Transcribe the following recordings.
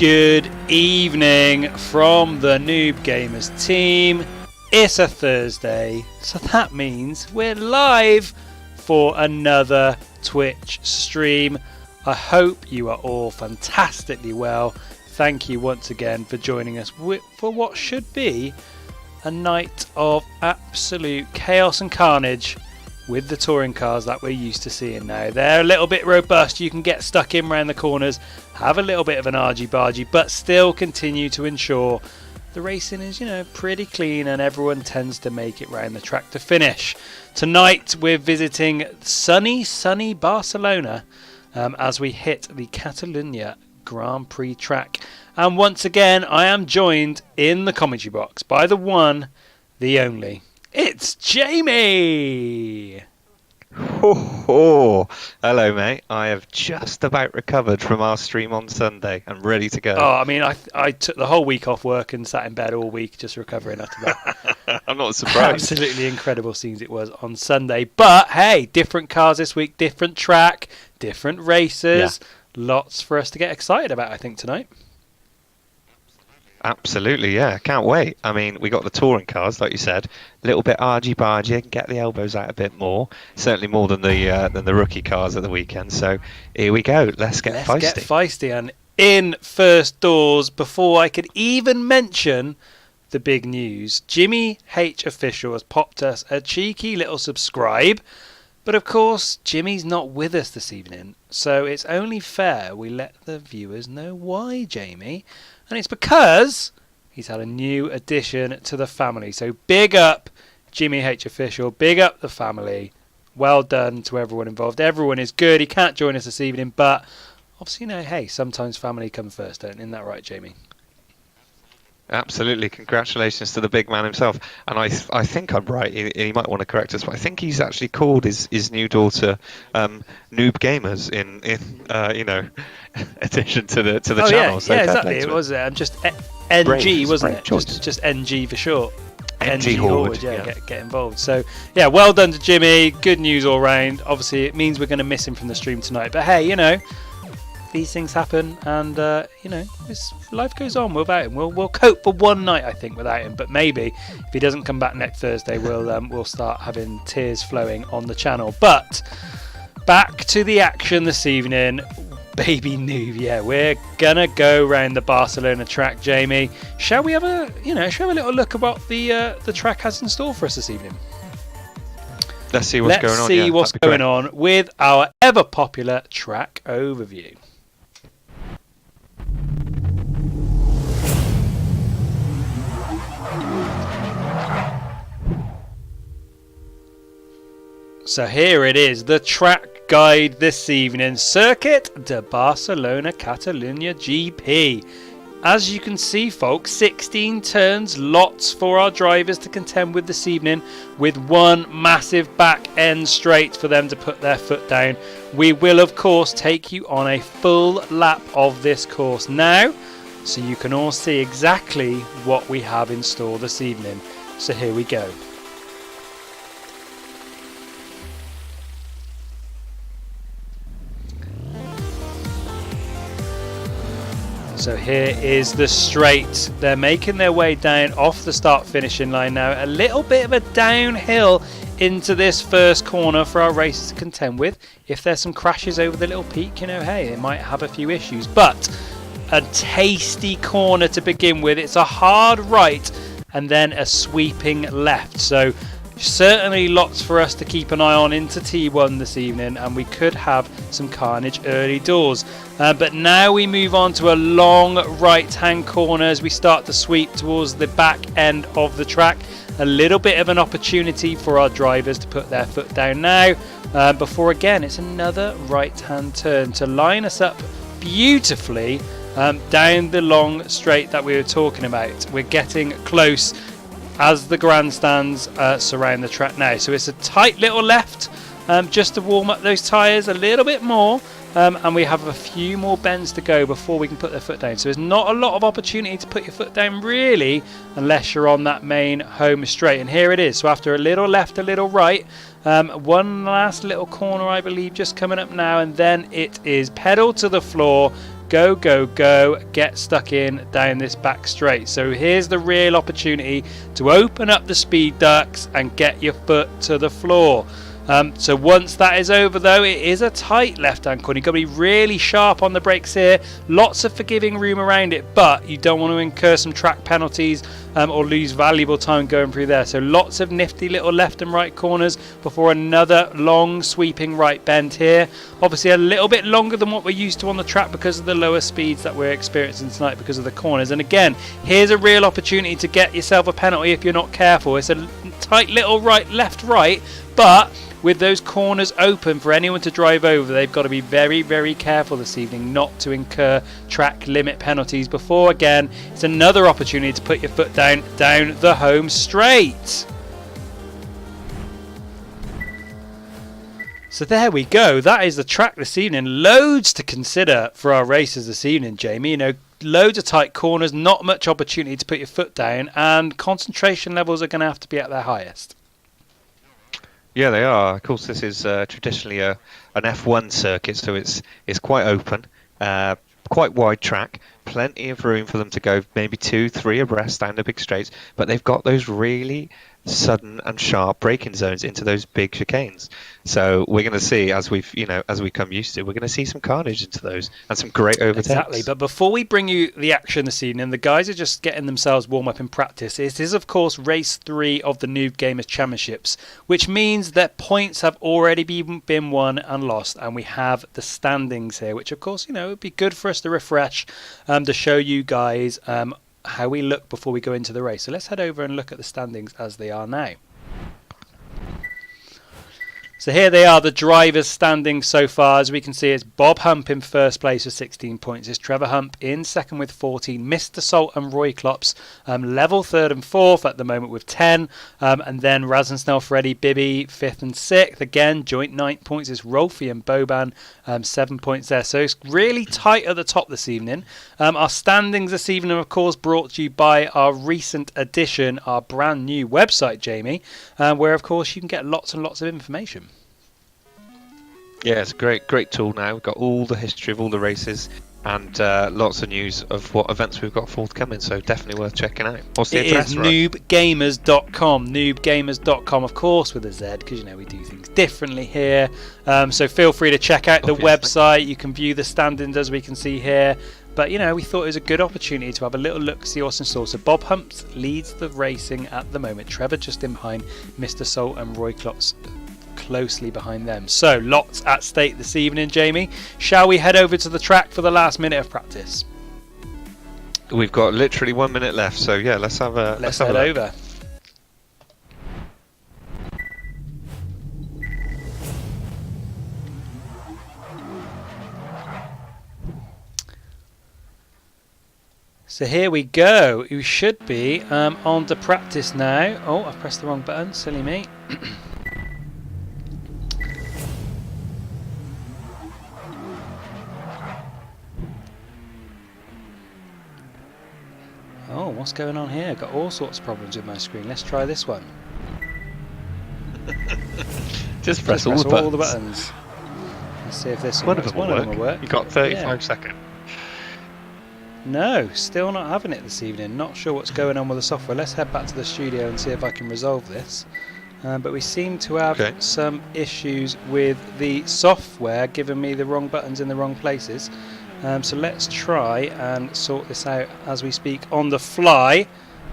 Good evening from the Noob Gamers team. It's a Thursday, so that means we're live for another Twitch stream. I hope you are all fantastically well. Thank you once again for joining us for what should be a night of absolute chaos and carnage with the touring cars that we're used to seeing now. They're a little bit robust. You can get stuck in around the corners, have a little bit of an argy-bargy, but still continue to ensure the racing is, pretty clean and everyone tends to make it round the track to finish. Tonight we're visiting sunny Barcelona as we hit the Catalunya Grand Prix track. And once again, I am joined in the commentary box by the one, the only. It's Jamie! Hello, mate. I have just about recovered from our stream on Sunday. I'm ready to go. Oh, I mean, I took the whole week off work and sat in bed all week just recovering after that. I'm not surprised. Absolutely incredible scenes it was on Sunday. But, hey, different cars this week, different track, different races. Yeah. Lots for us to get excited about, I think, tonight. Absolutely, yeah. Can't wait. I mean, we got the touring cars, like you said. A little bit argy-bargy, get the elbows out a bit more. Certainly more than the rookie cars at the weekend. So here we go. Let's get feisty. Let's get feisty. And in first doors, before I could even mention the big news, Jimmy H Official has popped us a cheeky little subscribe. But of course, Jimmy's not with us this evening. So it's only fair we let the viewers know why, Jamie. And it's because he's had a new addition to the family. So big up Jimmy H Official. Big up the family. Well done to everyone involved. Everyone is good. He can't join us this evening. But obviously, hey, sometimes family come first. Isn't that right, Jamie? Absolutely. Congratulations to the big man himself. And I think I'm right. He might want to correct us, but I think he's actually called his new daughter Noob Gamers in addition to the channel. Yeah, so yeah, exactly. It was just NG, wasn't it? Just NG for short. NG Horwood, yeah. Get involved. So, yeah, well done to Jimmy. Good news all round. Obviously, it means we're going to miss him from the stream tonight. But hey, these things happen, and life goes on without him. We'll cope for one night, I think, without him. But maybe if he doesn't come back next Thursday, we'll start having tears flowing on the channel. But back to the action this evening. Baby Noob, yeah, we're gonna go round the Barcelona track, Jamie. Shall we have a little look at what the track has in store for us this evening? Let's see what's going on. Let's see what's going on with our ever popular track overview. So here it is, the track guide this evening. Circuit de Barcelona Catalunya GP. As you can see, folks, 16 turns, lots for our drivers to contend with this evening, with one massive back end straight for them to put their foot down. We will, of course, take you on a full lap of this course now, so you can all see exactly what we have in store this evening. So here we go. So here is the straight. They're making their way down off the start finishing line now. A little bit of a downhill into this first corner for our racers to contend with. If there's some crashes over the little peak, you know, hey, it might have a few issues. But a tasty corner to begin with. It's a hard right and then a sweeping left. So certainly lots for us to keep an eye on into T1 this evening, and we could have some carnage early doors. But now we move on to a long right-hand corner as we start to sweep towards the back end of the track. A little bit of an opportunity for our drivers to put their foot down now before, again, it's another right-hand turn to line us up beautifully down the long straight that we were talking about. We're getting close as the grandstands surround the track now. So it's a tight little left just to warm up those tyres a little bit more. And we have a few more bends to go before we can put their foot down. So there's not a lot of opportunity to put your foot down really unless you're on that main home straight. And here it is. So after a little left, a little right, one last little corner I believe just coming up now, and then it is pedal to the floor. Go, go, go, get stuck in down this back straight. So here's the real opportunity to open up the speed ducts and get your foot to the floor. So once that is over though, it is a tight left-hand corner. You've got to be really sharp on the brakes here. Lots of forgiving room around it, but you don't want to incur some track penalties or lose valuable time going through there. So lots of nifty little left and right corners before another long sweeping right bend here. Obviously a little bit longer than what we're used to on the track because of the lower speeds that we're experiencing tonight because of the corners. And again, here's a real opportunity to get yourself a penalty if you're not careful. It's a tight little right, left, right, but with those corners open for anyone to drive over, they've got to be very, very careful this evening not to incur track limit penalties before, again, it's another opportunity to put your foot down the home straight. So there we go. That is the track this evening. Loads to consider for our racers this evening, Jamie. You know, loads of tight corners, not much opportunity to put your foot down, and concentration levels are going to have to be at their highest. Yeah, they are. Of course, this is traditionally an F1 circuit, so it's quite open, quite wide track, plenty of room for them to go maybe 2-3 abreast down the big straights, but they've got those really sudden and sharp braking zones into those big chicanes. So we're going to see, as we come used to, we're going to see some carnage into those and some great overtakes. Exactly. But before we bring you the action this evening, the guys are just getting themselves warm up in practice. It is, of course, race 3 of the Noob Gamers Championships, which means that points have already been won and lost, and we have the standings here, which, of course, you know, would be good for us to refresh, to show you guys how we look before we go into the race. So let's head over and look at the standings as they are now. So here they are, the drivers' standings so far. As we can see, it's Bob Hump in first place with 16 points. It's Trevor Hump in second with 14. Mr. Salt and Roy Klops level third and fourth at the moment with 10. And then Raz and Snell, Freddy, Bibby, fifth and sixth. Again, joint 9 points. It's Rolfie and Boban, 7 points there. So it's really tight at the top this evening. Our standings this evening, of course, brought to you by our recent addition, our brand new website, Jamie, where, of course, you can get lots and lots of information. Yeah, it's a great tool now. We've got all the history of all the races and lots of news of what events we've got forthcoming, so definitely worth checking out. What's the address? It is noobgamers.com, noobgamers.com, of course, with a Z, because, you know, we do things differently here. So feel free to check out the website. You can view the standings as we can see here. But, you know, we thought it was a good opportunity to have a little look, see what's in store. So Bob Humps leads the racing at the moment. Trevor just in behind, Mr. Salt and Roy Klops closely behind them. So lots at stake this evening, Jamie. Shall we head over to the track for the last minute of practice? We've got literally 1 minute left, so yeah, let's head over. So here we go. You should be on to practice now. Oh, I've pressed the wrong button. Silly me. Oh, what's going on here? Got all sorts of problems with my screen. Let's try this one. Just press all the buttons. Let's see if this one will work. You got 35 seconds. No, still not having it this evening. Not sure what's going on with the software. Let's head back to the studio and see if I can resolve this. But we seem to have Okay. some issues with the software giving me the wrong buttons in the wrong places. So let's try and sort this out as we speak on the fly.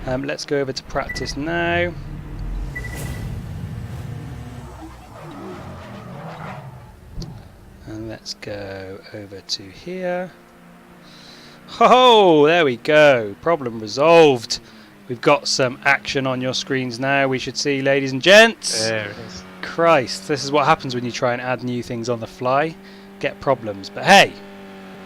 Let's go over to practice now. And let's go over to here. Oh, there we go. Problem resolved. We've got some action on your screens now. We should see, ladies and gents. There it is. Christ, this is what happens when you try and add new things on the fly. Get problems. But hey,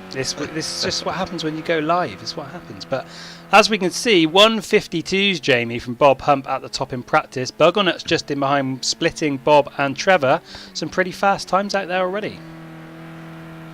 this is just what happens when you go live. It's what happens. But as we can see, 152's Jamie from Bob Hump at the top in practice. Buggonut's just in behind, splitting Bob and Trevor. Some pretty fast times out there already.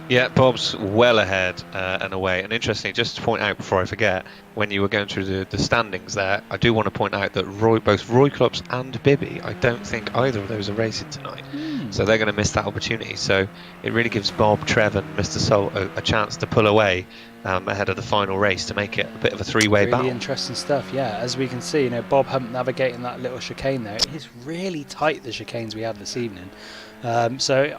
Yeah, Bob's well ahead and away. And interestingly, just to point out before I forget, when you were going through the standings there, I do want to point out that both Roy Klops and Bibby, I don't think either of those are racing tonight. So they're going to miss that opportunity. So it really gives Bob, Trev and Mr. Salt a chance to pull away ahead of the final race to make it a bit of a three-way Really battle. interesting stuff, yeah. As we can see, you know, Bob Hump navigating that little chicane there. It is really tight, the chicanes we had this evening. So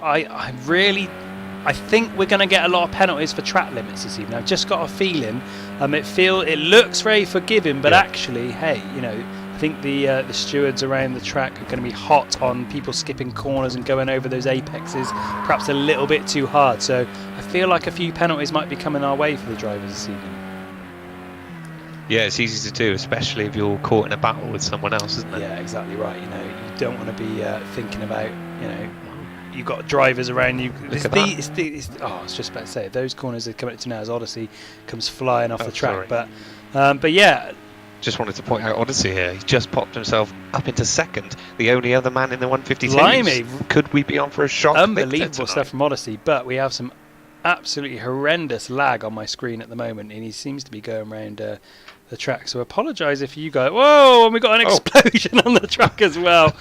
I think we're going to get a lot of penalties for track limits this evening. I've just got a feeling. It looks very forgiving, but actually, hey, you know, I think the stewards around the track are going to be hot on people skipping corners and going over those apexes, perhaps a little bit too hard. So I feel like a few penalties might be coming our way for the drivers this evening. Yeah, it's easy to do, especially if you're caught in a battle with someone else, isn't it? Yeah, exactly right. You know, you don't want to be thinking about, you know, you've got drivers around you. I was just about to say, those corners that are coming up to now as Odyssey comes flying off the track. Sorry. But yeah. Just wanted to point out Odyssey here. He just popped himself up into second, the only other man in the 152. Blimey. Could we be on for a shock? Unbelievable stuff from Odyssey, but we have some absolutely horrendous lag on my screen at the moment, and he seems to be going around the track. So apologise if you guys. Whoa! And we got an explosion on the track as well.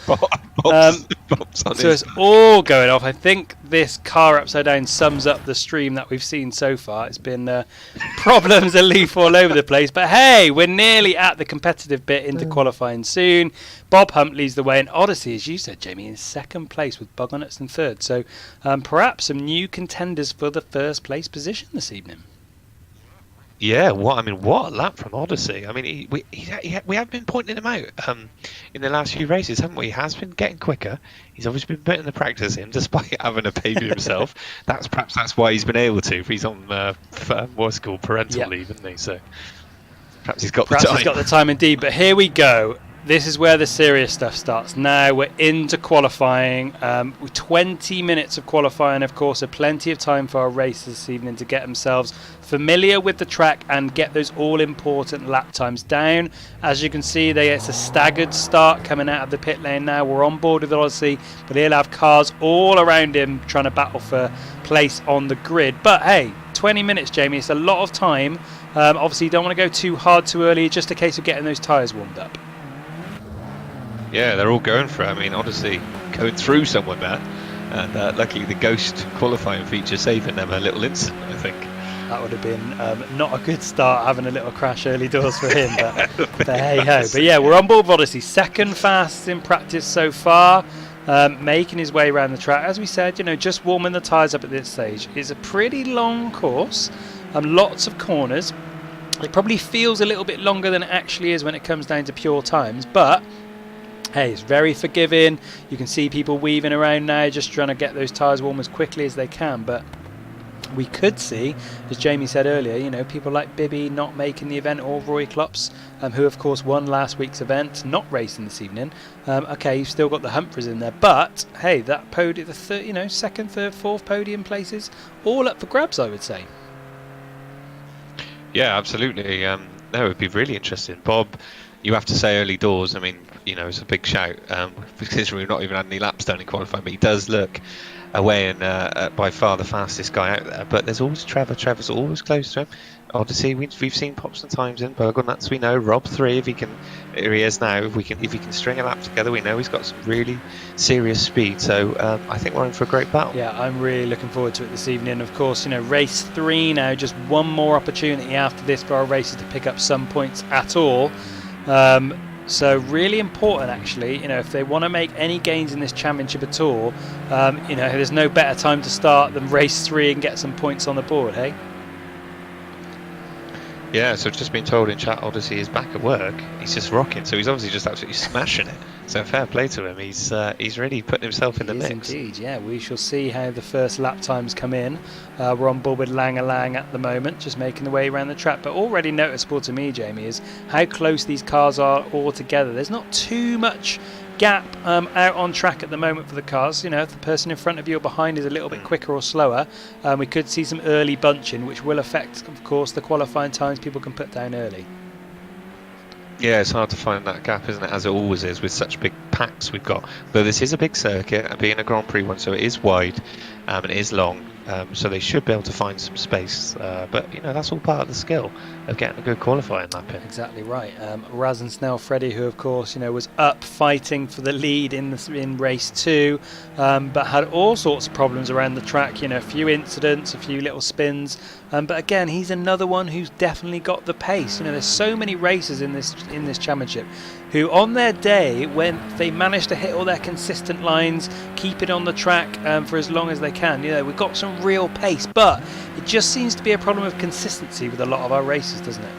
So it's all going off. I think this car upside down sums up the stream that we've seen so far. It's been problems and leaf all over the place. But hey, we're nearly at the competitive bit into qualifying soon. Bob Hump leads the way, and Odyssey, as you said, Jamie, in second place with Buggonut's in third. So perhaps some new contenders for the first place position this evening. Yeah, what a lap from Odyssey. I mean, we have been pointing him out in the last few races, haven't we? He has been getting quicker. He's obviously been putting the practice in, despite having a baby himself. That's why he's been able to. He's on what's called parental leave, isn't he? So perhaps he's got the time. He's got the time indeed. But here we go. This is where the serious stuff starts. Now we're into qualifying. 20 minutes of qualifying, of course, so plenty of time for our racers this evening to get themselves familiar with the track and get those all-important lap times down. As you can see, it's a staggered start coming out of the pit lane now. We're on board with Odyssey, but he'll have cars all around him trying to battle for place on the grid. But hey, 20 minutes, Jamie, it's a lot of time. Obviously, you don't want to go too hard too early. It's just a case of getting those tyres warmed up. Yeah, they're all going for it. I mean, Odyssey going through someone there, and luckily the Ghost qualifying feature saving them a little incident, I think. That would have been not a good start, having a little crash early doors for him, but hey ho. But yeah, we're on board with Odyssey. Second fastest in practice so far, making his way around the track. As we said, you know, just warming the tyres up at this stage. It's a pretty long course, lots of corners. It probably feels a little bit longer than it actually is when it comes down to pure times, but hey, it's very forgiving. You can see people weaving around now, just trying to get those tyres warm as quickly as they can. But we could see, as Jamie said earlier, you know, people like Bibby not making the event, or Roy Klops, who of course won last week's event, not racing this evening. Okay, you've still got the Humphreys in there, but hey, that podium, second, third, fourth podium places, all up for grabs, I would say. Yeah, absolutely. That would be really interesting. Bob, you have to say early doors. I mean, you know, it's a big shout, because we've not even had any laps done in qualifying, but he does look away and by far the fastest guy out there. But there's always Trevor. Trevor's always close to him. Odyssey, we've seen Pops and times in Buggonut's, we know. Rob 3, here he is now. If he can string a lap together, we know he's got some really serious speed. So I think we're in for a great battle. Yeah, I'm really looking forward to it this evening. Of course, you know, race 3 now, just one more opportunity after this for our racers to pick up some points at all. So really important, actually. If they want to make any gains in this championship at all, there's no better time to start than race 3 and get some points on the board. Hey. Yeah, so just been told in chat, Odyssey is back at work. He's just rocking, so he's obviously just absolutely smashing it. So fair play to him. He's really putting himself in the mix. Indeed, yeah. We shall see how the first lap times come in. We're on board with Lang at the moment, just making the way around the track. But already noticeable to me, Jamie, is how close these cars are all together. There's not too much gap out on track at the moment for the cars. If the person in front of you or behind is a little bit quicker or slower, we could see some early bunching, which will affect, of course, the qualifying times people can put down early. Yeah, it's hard to find that gap, isn't it, as it always is with such big packs we've got. Though this is a big circuit, being a Grand Prix one, so it is wide and it is long, so they should be able to find some space. But, that's all part of the skill of getting a good qualifying lap in. Exactly right. Raz and Snell Freddy, who, of course, was up fighting for the lead in race 2, but had all sorts of problems around the track, a few incidents, a few little spins. But again, he's another one who's definitely got the pace. There's so many racers in this championship who, on their day, when they manage to hit all their consistent lines, keep it on the track for as long as they can, we've got some real pace. But it just seems to be a problem of consistency with a lot of our races, doesn't it?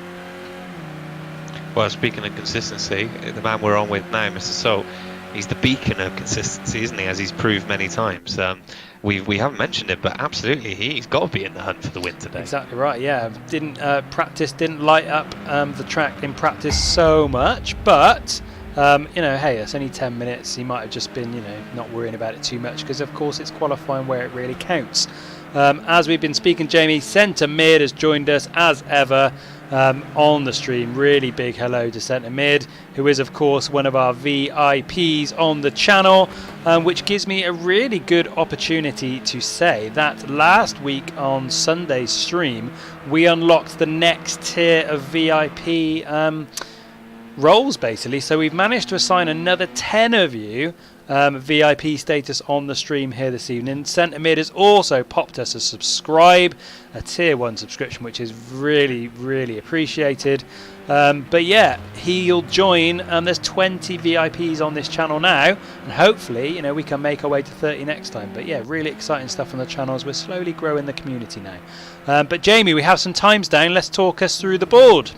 Well, speaking of consistency, the man we're on with now, Mr. Salt, he's the beacon of consistency, isn't he? As he's proved many times. We haven't mentioned it, but absolutely he's got to be in the hunt for the win today. Exactly right. Yeah, didn't light up the track in practice so much, but hey, it's only 10 minutes. He might have just been not worrying about it too much, because of course it's qualifying where it really counts. As we've been speaking, Jamie, Centre Mid has joined us as ever on the stream. Really big hello to Centre Mid, who is of course one of our VIPs on the channel, which gives me a really good opportunity to say that last week on Sunday's stream we unlocked the next tier of VIP roles, basically. So we've managed to assign another 10 of you VIP status on the stream here this evening. Centre Mid has also popped us a subscribe, a tier 1 subscription, which is really, really appreciated. But yeah, he'll join. There's 20 VIPs on this channel now, and hopefully, we can make our way to 30 next time. But yeah, really exciting stuff on the channel as we're slowly growing the community now. But Jamie, we have some times down. Let's talk us through the board.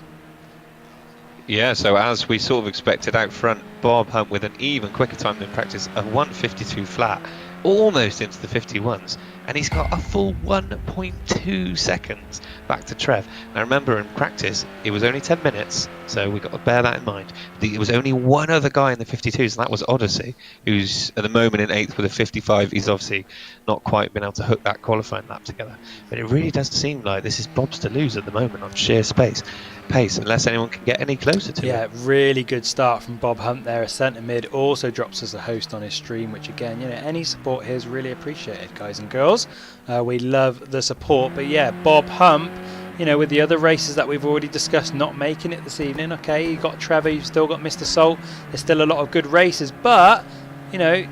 Yeah, so as we sort of expected out front, Bob Hunt with an even quicker time than practice, a 1:52 flat, almost into the 51s, and he's got a full 1.2 seconds back to Trev. Now remember, in practice it was only 10 minutes, so we've got to bear that in mind. There was only one other guy in the 52s, and that was Odyssey, who's at the moment in 8th with a 55. He's obviously not quite been able to hook that qualifying lap together, but it really does seem like this is Bob's to lose at the moment on sheer pace, unless anyone can get any closer to it. Yeah, really good start from Bob Hunt there. A Centre Mid also drops us a host on his stream, which again, any support here is really appreciated, guys and girls. We love the support. But yeah, Bob Hump, with the other races that we've already discussed not making it this evening. Okay, you've got Trevor, you've still got Mr. Salt. There's still a lot of good races, but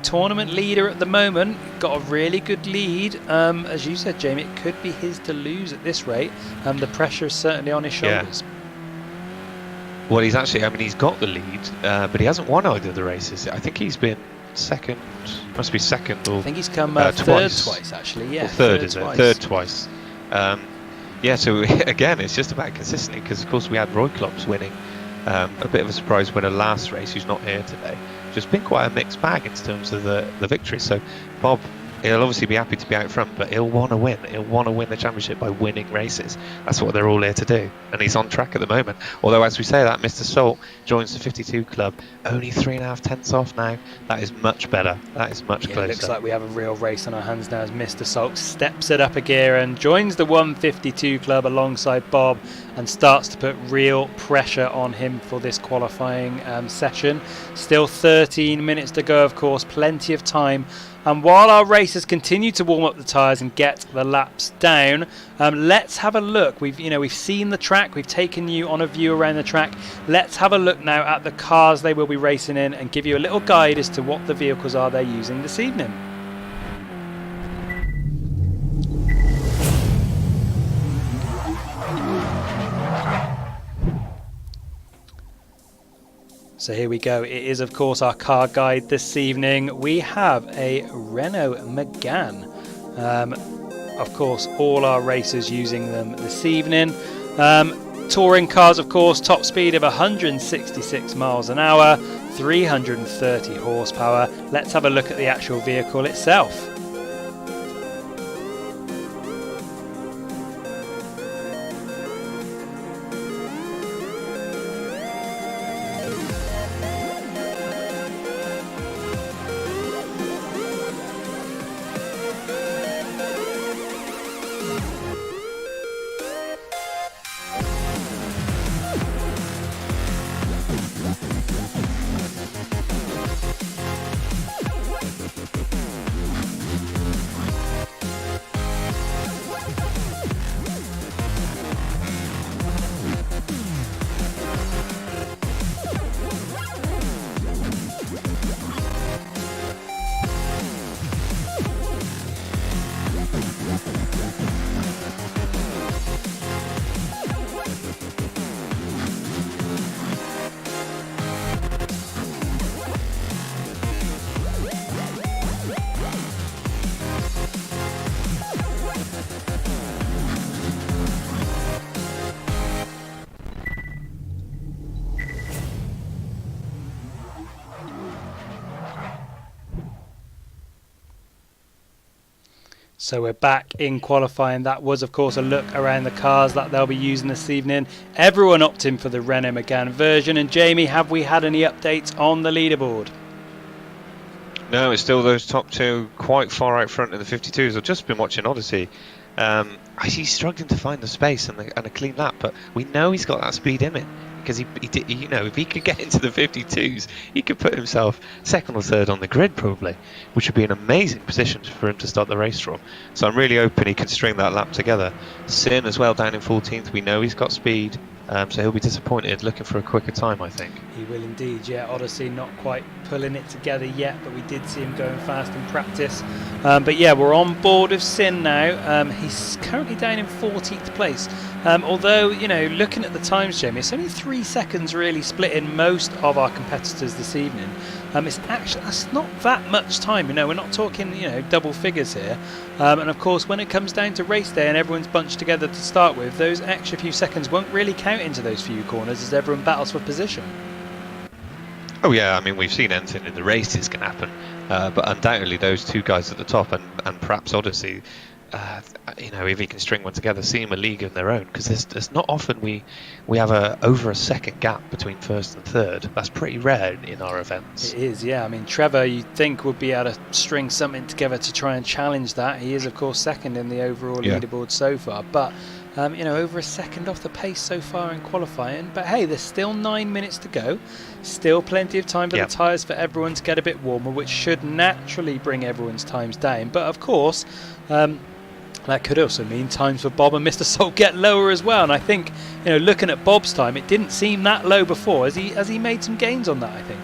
tournament leader at the moment, got a really good lead. As you said, Jamie, it could be his to lose at this rate. The pressure is certainly on his shoulders. Yeah. Well, he's actually, he's got the lead, but he hasn't won either of the races. I think he's been second, must be second, or I think he's come third twice, actually. Yeah, or third, is it? Third twice. Yeah, so again, it's just about consistency, because of course we had Roy Klops winning, a bit of a surprise winner last race, who's not here today. Just been quite a mixed bag in terms of the victory. So Bob, he'll obviously be happy to be out front, but he'll want to win. He'll want to win the championship by winning races. That's what they're all here to do, and he's on track at the moment. Although, as we say that, Mr. Salt joins the 52 club, only 3.5 tenths off now. That is much better. That is much closer. It looks like we have a real race on our hands now as Mr. Salt steps it up a gear and joins the 152 club alongside Bob, and starts to put real pressure on him for this qualifying session. Still 13 minutes to go, of course, plenty of time. And while our racers continue to warm up the tyres and get the laps down, let's have a look. We've seen the track. We've taken you on a view around the track. Let's have a look now at the cars they will be racing in and give you a little guide as to what the vehicles are they're using this evening. So here we go. It is, of course, our car guide this evening. We have a Renault Megane. Of course, all our racers using them this evening. Touring cars, of course, top speed of 166 miles an hour, 330 horsepower. Let's have a look at the actual vehicle itself. So we're back in qualifying. That was, of course, a look around the cars that they'll be using this evening. Everyone opting for the Renault Megane version. And Jamie, have we had any updates on the leaderboard? No, it's still those top two quite far out front in the 52s. I've just been watching Odyssey. He's struggling to find the space and a clean lap, but we know he's got that speed in it. Because he you know, if he could get into the 52s, he could put himself second or third on the grid probably, which would be an amazing position for him to start the race from. So I'm really hoping he can string that lap together. Sin as well down in 14th. We know he's got speed, so he'll be disappointed, looking for a quicker time, I think. He will indeed, yeah. Odyssey not quite pulling it together yet, but we did see him going fast in practice. But yeah, we're on board with Sin now. He's currently down in 14th place. Although, you know, looking at the times, Jamie, it's only 3 seconds really splitting most of our competitors this evening. That's not that much time, you know, we're not talking, you know, double figures here. And of course, when it comes down to race day and everyone's bunched together to start with, those extra few seconds won't really count into those few corners as everyone battles for position. Oh yeah, I mean, we've seen anything in the races can happen, but undoubtedly those two guys at the top and perhaps Odyssey, you know, if he can string one together, seem a league of their own, because there's not often we have over a second gap between first and third. That's pretty rare in our events. It is, yeah. I mean, Trevor, you'd think, would be able to string something together to try and challenge that. He is, of course, second in the overall leaderboard so far, but you know, over a second off the pace so far in qualifying. But hey, there's still 9 minutes to go. Still plenty of time for the tyres for everyone to get a bit warmer, which should naturally bring everyone's times down. But of course, that could also mean times for Bob and Mr. Salt get lower as well. And I think, you know, looking at Bob's time, it didn't seem that low before. Has he made some gains on that, I think?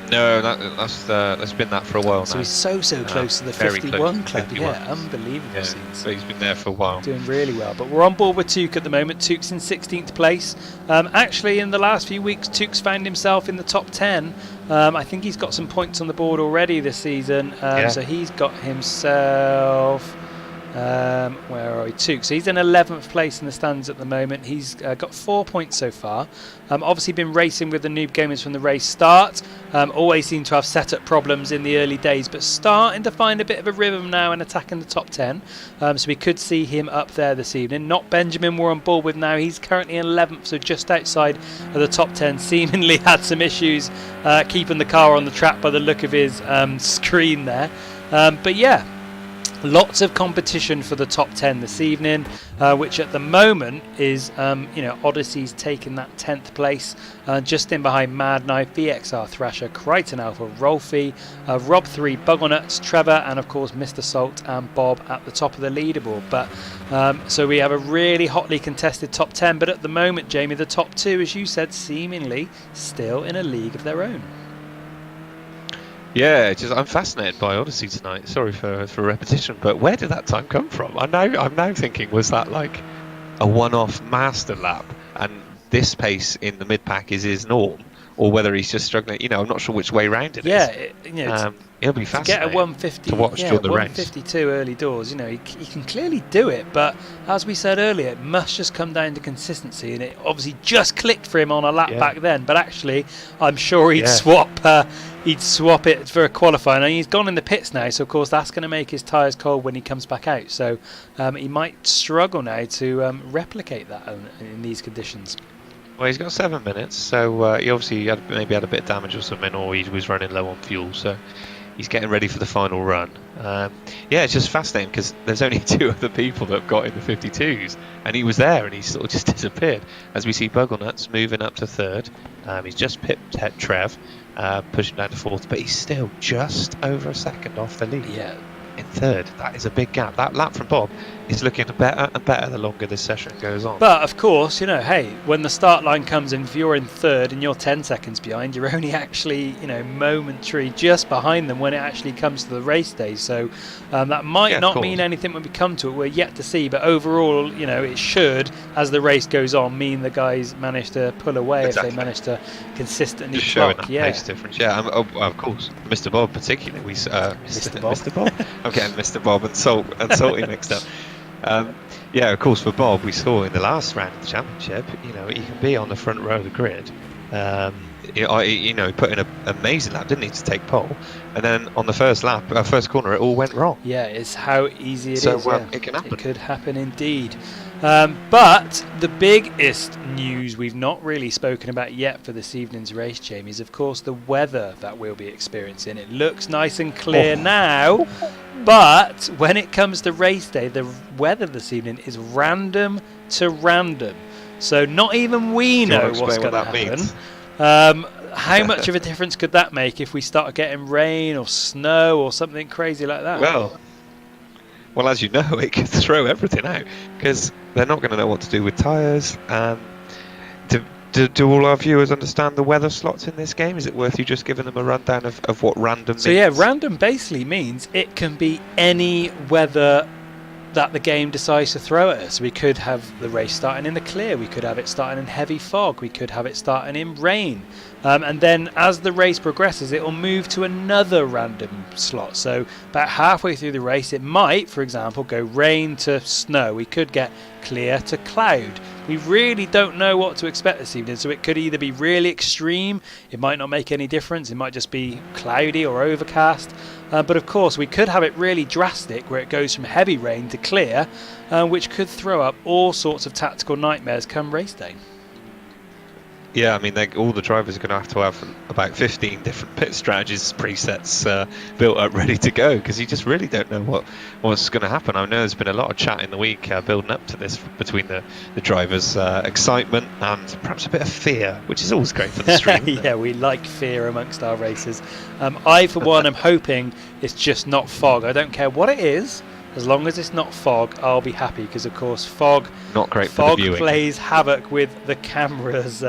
No, that's been that for a while now. So he's so close to the 51 club. 51. Yeah, unbelievable. Yeah, so he's been there for a while. Doing really well. But we're on board with Took at the moment. Took's in 16th place. Actually, in the last few weeks, Took's found himself in the top 10. I think he's got some points on the board already this season. So he's got himself... where are we? Took. So he's in 11th place in the stands at the moment. He's got 4 points so far. Obviously been racing with the Noob Gamers from the race start. Always seemed to have setup problems in the early days, but starting to find a bit of a rhythm now and attacking the top 10. So we could see him up there this evening. Not Benjamin we're on board with now. He's currently in 11th, so just outside of the top 10. Seemingly had some issues keeping the car on the track by the look of his screen there. But yeah, lots of competition for the top 10 this evening, which at the moment is, you know, Odyssey's taking that 10th place, just in behind Mad Knife, VXR Thrasher, Crichton Alpha, Rolfie, Rob 3, Buggernuts, Trevor, and of course Mr. Salt and Bob at the top of the leaderboard. But so we have a really hotly contested top 10, but at the moment, Jamie, the top two, as you said, seemingly still in a league of their own. Yeah, I'm fascinated by Odyssey tonight. Sorry for repetition, but where did that time come from? I'm now thinking, was that like a one-off master lap, and this pace in the mid pack is his norm, or whether he's just struggling. I'm not sure which way round it is. It'll be fascinating to get a 150 to watch during the race. 152 early doors, he can clearly do it, but as we said earlier, it must just come down to consistency, and it obviously just clicked for him on a lap back then, but actually I'm sure he'd swap it for a qualifying. And he's gone in the pits now, so of course that's going to make his tyres cold when he comes back out, so he might struggle now to replicate that in these conditions. Well, he's got 7 minutes, so he obviously maybe had a bit of damage or something, or he was running low on fuel, so he's getting ready for the final run. It's just fascinating because there's only 2 other people that have got in the 52s, and he was there and he sort of just disappeared. As we see Bugglenuts moving up to 3rd, he's just pipped Trev, pushing down to 4th, but he's still just over a second off the lead. Yeah. In 3rd, that is a big gap. That lap from Bob is looking better and better the longer this session goes on. But of course, hey, when the start line comes in, if you're in 3rd and you're 10 seconds behind, you're only actually, momentary just behind them when it actually comes to the race day. So that might not mean anything when we come to it. We're yet to see. But overall, it should, as the race goes on, mean the guys manage to pull away if they manage to consistently just showing that pace difference. Of course, Mr. Bob particularly. Mr. Bob. I'm getting Mr. Bob and Salty mixed up. Of course, for Bob, we saw in the last round of the championship, he can be on the front row of the grid. He put in an amazing lap, didn't he, to take pole, and then on the first corner, it all went wrong. Yeah, it's how easy it is. It can happen. It could happen indeed. But the biggest news we've not really spoken about yet for this evening's race, Jamie, is of course the weather that we'll be experiencing. It looks nice and clear now, but when it comes to race day, the weather this evening is random to random. So not even we know what's going to happen. How much of a difference could that make if we start getting rain or snow or something crazy like that? Well, as you know, it could throw everything out because they're not going to know what to do with tyres. Do all our viewers understand the weather slots in this game? Is it worth you just giving them a rundown of what random means? So random basically means it can be any weather that the game decides to throw at us. We could have the race starting in the clear, we could have it starting in heavy fog, we could have it starting in rain, and then as the race progresses it will move to another random slot. So about halfway through the race it might, for example, go rain to snow. We could get clear to cloud. We really don't know what to expect this evening, so it could either be really extreme, it might not make any difference, it might just be cloudy or overcast, but of course we could have it really drastic where it goes from heavy rain to clear, which could throw up all sorts of tactical nightmares come race day. Yeah, I mean, all the drivers are going to have about 15 different pit strategies, presets built up, ready to go, because you just really don't know what's going to happen. I know there's been a lot of chat in the week building up to this between the drivers, excitement and perhaps a bit of fear, which is always great for the stream. Yeah, we like fear amongst our races. I, for one, am hoping it's just not fog. I don't care what it is. As long as it's not fog, I'll be happy, because of course fog plays havoc with the cameras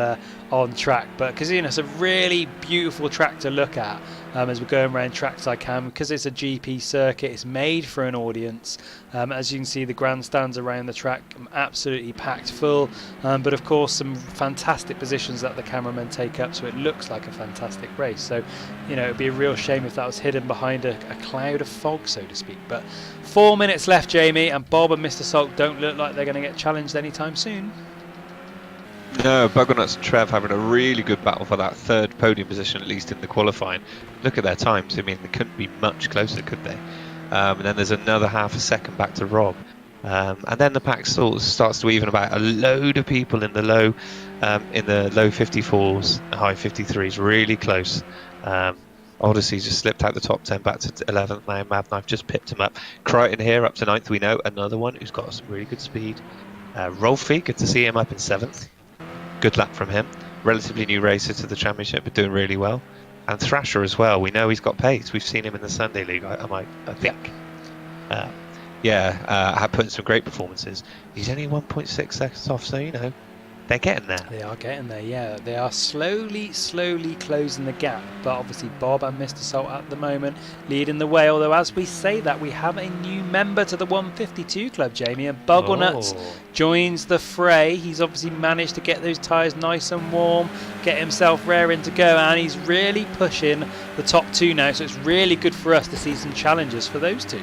on track. But because it's a really beautiful track to look at as we're going around tracks I can, because it's a GP circuit, it's made for an audience. As you can see, the grandstands around the track absolutely packed full, but of course some fantastic positions that the cameramen take up, so it looks like a fantastic race. So it'd be a real shame if that was hidden behind a cloud of fog, so to speak. But 4 minutes left, Jamie, and Bob and Mr. Salk don't look like they're going to get challenged anytime soon. No, Bugglenuts and Trev having a really good battle for that 3rd podium position, at least in the qualifying. Look at their times. I mean, they couldn't be much closer, could they? And then there's another half a second back to Rob. And then the pack starts to even about. A load of people in the low 54s, high 53s, really close. Odyssey just slipped out the top 10 back to 11th now. Mad Knife just pipped him up. Crichton here up to 9th. We know another one who's got some really good speed. Rolfie, good to see him up in 7th. Good lap from him. Relatively new racer to the championship, but doing really well. And Thrasher as well. We know he's got pace. We've seen him in the Sunday League, I think. Had put in some great performances. He's only 1.6 seconds off, so they're getting there. They are getting there, yeah. They are slowly closing the gap. But obviously Bob and Mr. Salt at the moment leading the way. Although as we say that, we have a new member to the 152 club, Jamie. And Bugglenuts joins the fray. He's obviously managed to get those tyres nice and warm, get himself raring to go. And he's really pushing the top two now. So it's really good for us to see some challenges for those two.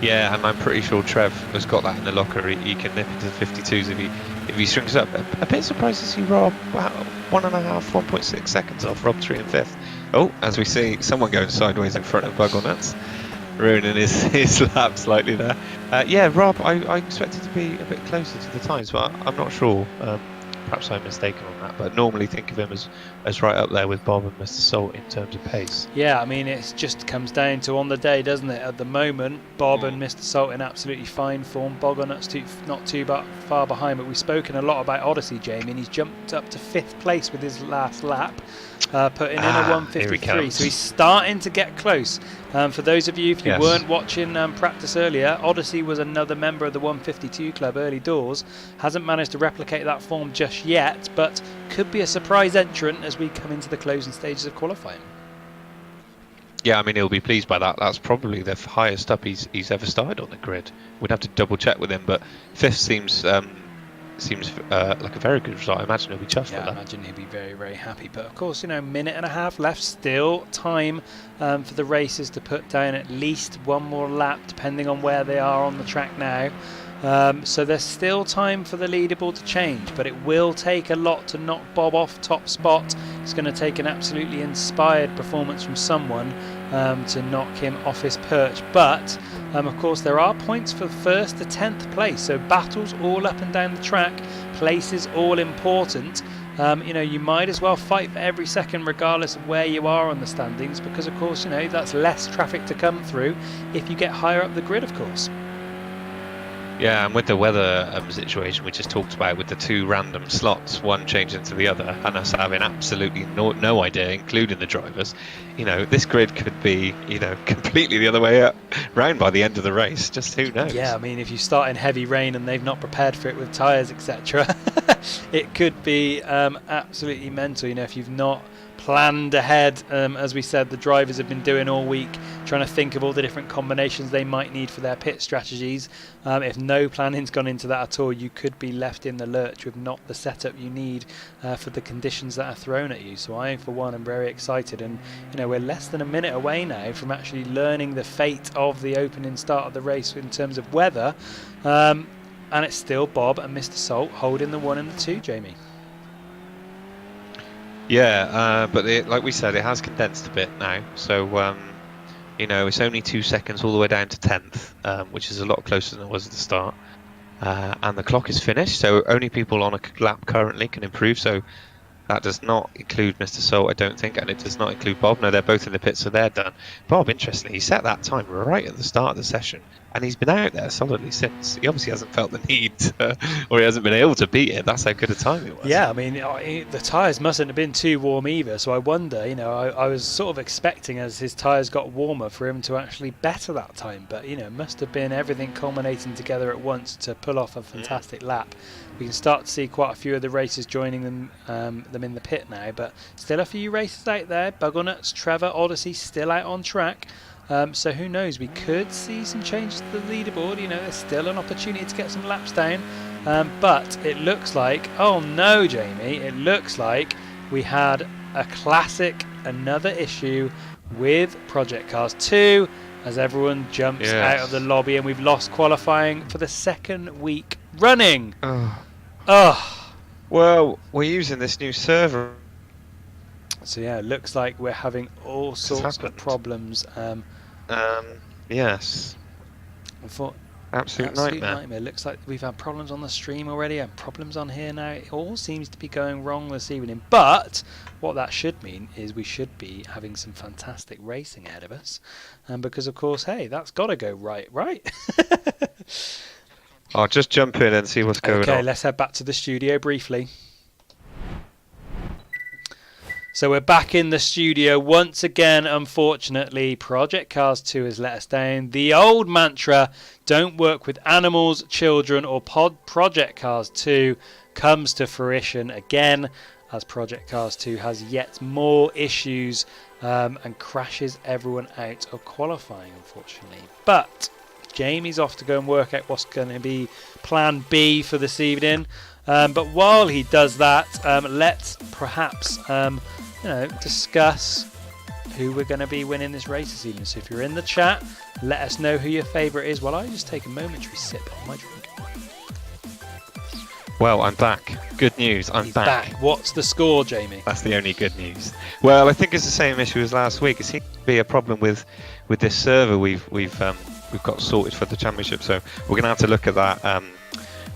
Yeah, and I'm pretty sure Trev has got that in the locker. He can nip into the 52s if he strings up. A bit surprised to see Rob 1.6 seconds off Rob 3 and 5th. Oh, as we see someone going sideways in front of Bugglenuts, ruining his lap slightly there. Yeah, Rob, I expected to be a bit closer to the times, but I'm not sure. Perhaps I'm mistaken on that, but normally think of him as right up there with Bob and Mr. Salt in terms of pace. Yeah, I mean, it just comes down to on the day, doesn't it? At the moment, Bob and Mr. Salt in absolutely fine form. Bugglenuts not too far behind, but we've spoken a lot about Odyssey, Jamie, and he's jumped up to 5th place with his last lap, putting in a 153. So he's starting to get close. For those of you, if you weren't watching practice earlier, Odyssey was another member of the 152 club early doors. Hasn't managed to replicate that form just yet, but could be a surprise entrant as we come into the closing stages of qualifying. Yeah, I mean, he'll be pleased by that. That's probably the highest up he's ever started on the grid. We'd have to double check with him, but 5th seems like a very good result. I imagine he'll be chuffed with that. I imagine he'll be very, very happy. But of course, minute and a half left, still time for the racers to put down at least one more lap, depending on where they are on the track now. So there's still time for the leaderboard to change, but it will take a lot to knock Bob off top spot. It's going to take an absolutely inspired performance from someone to knock him off his perch. But of course there are points for 1st to 10th place, so battles all up and down the track, places all important. You might as well fight for every second regardless of where you are on the standings, because of course that's less traffic to come through if you get higher up the grid, of course. Yeah, and with the weather situation we just talked about, with the 2 random slots, one changing to the other, and us having absolutely no idea, including the drivers, this grid could be, completely the other way up, round by the end of the race. Just who knows? Yeah, I mean, if you start in heavy rain and they've not prepared for it with tyres, etc., it could be absolutely mental. If you've not planned ahead, as we said, the drivers have been doing all week, trying to think of all the different combinations they might need for their pit strategies. If no planning's gone into that at all, you could be left in the lurch with not the setup you need for the conditions that are thrown at you. So I, for one, am very excited, and we're less than a minute away now from actually learning the fate of the opening start of the race in terms of weather, and it's still Bob and Mr. Salt holding the 1 and the 2, Jamie. Yeah, but like we said, it has condensed a bit now. So, it's only 2 seconds all the way down to 10th, which is a lot closer than it was at the start. And the clock is finished, so only people on a lap currently can improve. So that does not include Mr. Salt, I don't think, and it does not include Bob. No, they're both in the pit, so they're done. Bob, interestingly, he set that time right at the start of the session, and he's been out there solidly since. He obviously hasn't felt the need or he hasn't been able to beat it. That's how good a time it was. Yeah, I mean, the tyres mustn't have been too warm either, so I wonder, I was sort of expecting as his tyres got warmer for him to actually better that time, but, it must have been everything culminating together at once to pull off a fantastic lap. We can start to see quite a few of the racers joining them in the pit now, but still a few racers out there. Bugglenuts, Trevor, Odyssey still out on track. So who knows, we could see some changes to the leaderboard. There's still an opportunity to get some laps down, but it looks like, oh no, Jamie, it looks like we had a classic, another issue with Project Cars 2 as everyone jumps out of the lobby, and we've lost qualifying for the 2nd week running. Well, we're using this new server. So yeah, it looks like we're having all sorts of problems. Yes. Absolute nightmare. Looks like we've had problems on the stream already and problems on here now. It all seems to be going wrong this evening. But what that should mean is we should be having some fantastic racing ahead of us. Because, of course, hey, that's got to go right? I'll just jump in and see what's going on. Okay, let's head back to the studio briefly. So we're back in the studio once again. Unfortunately, Project Cars 2 has let us down. The old mantra, don't work with animals, children, or Project Cars 2 comes to fruition again, as Project Cars 2 has yet more issues and crashes everyone out of qualifying, unfortunately. But Jamie's off to go and work out what's going to be plan B for this evening. But while he does that, let's perhaps discuss who we're going to be winning this race this evening. So if you're in the chat, let us know who your favourite is while I just take a momentary sip of my drink. Well, I'm back. Good news, I'm back. What's the score, Jamie? That's the only good news. Well, I think it's the same issue as last week. It seems to be a problem with this server we've got sorted for the championship. So we're going to have to look at that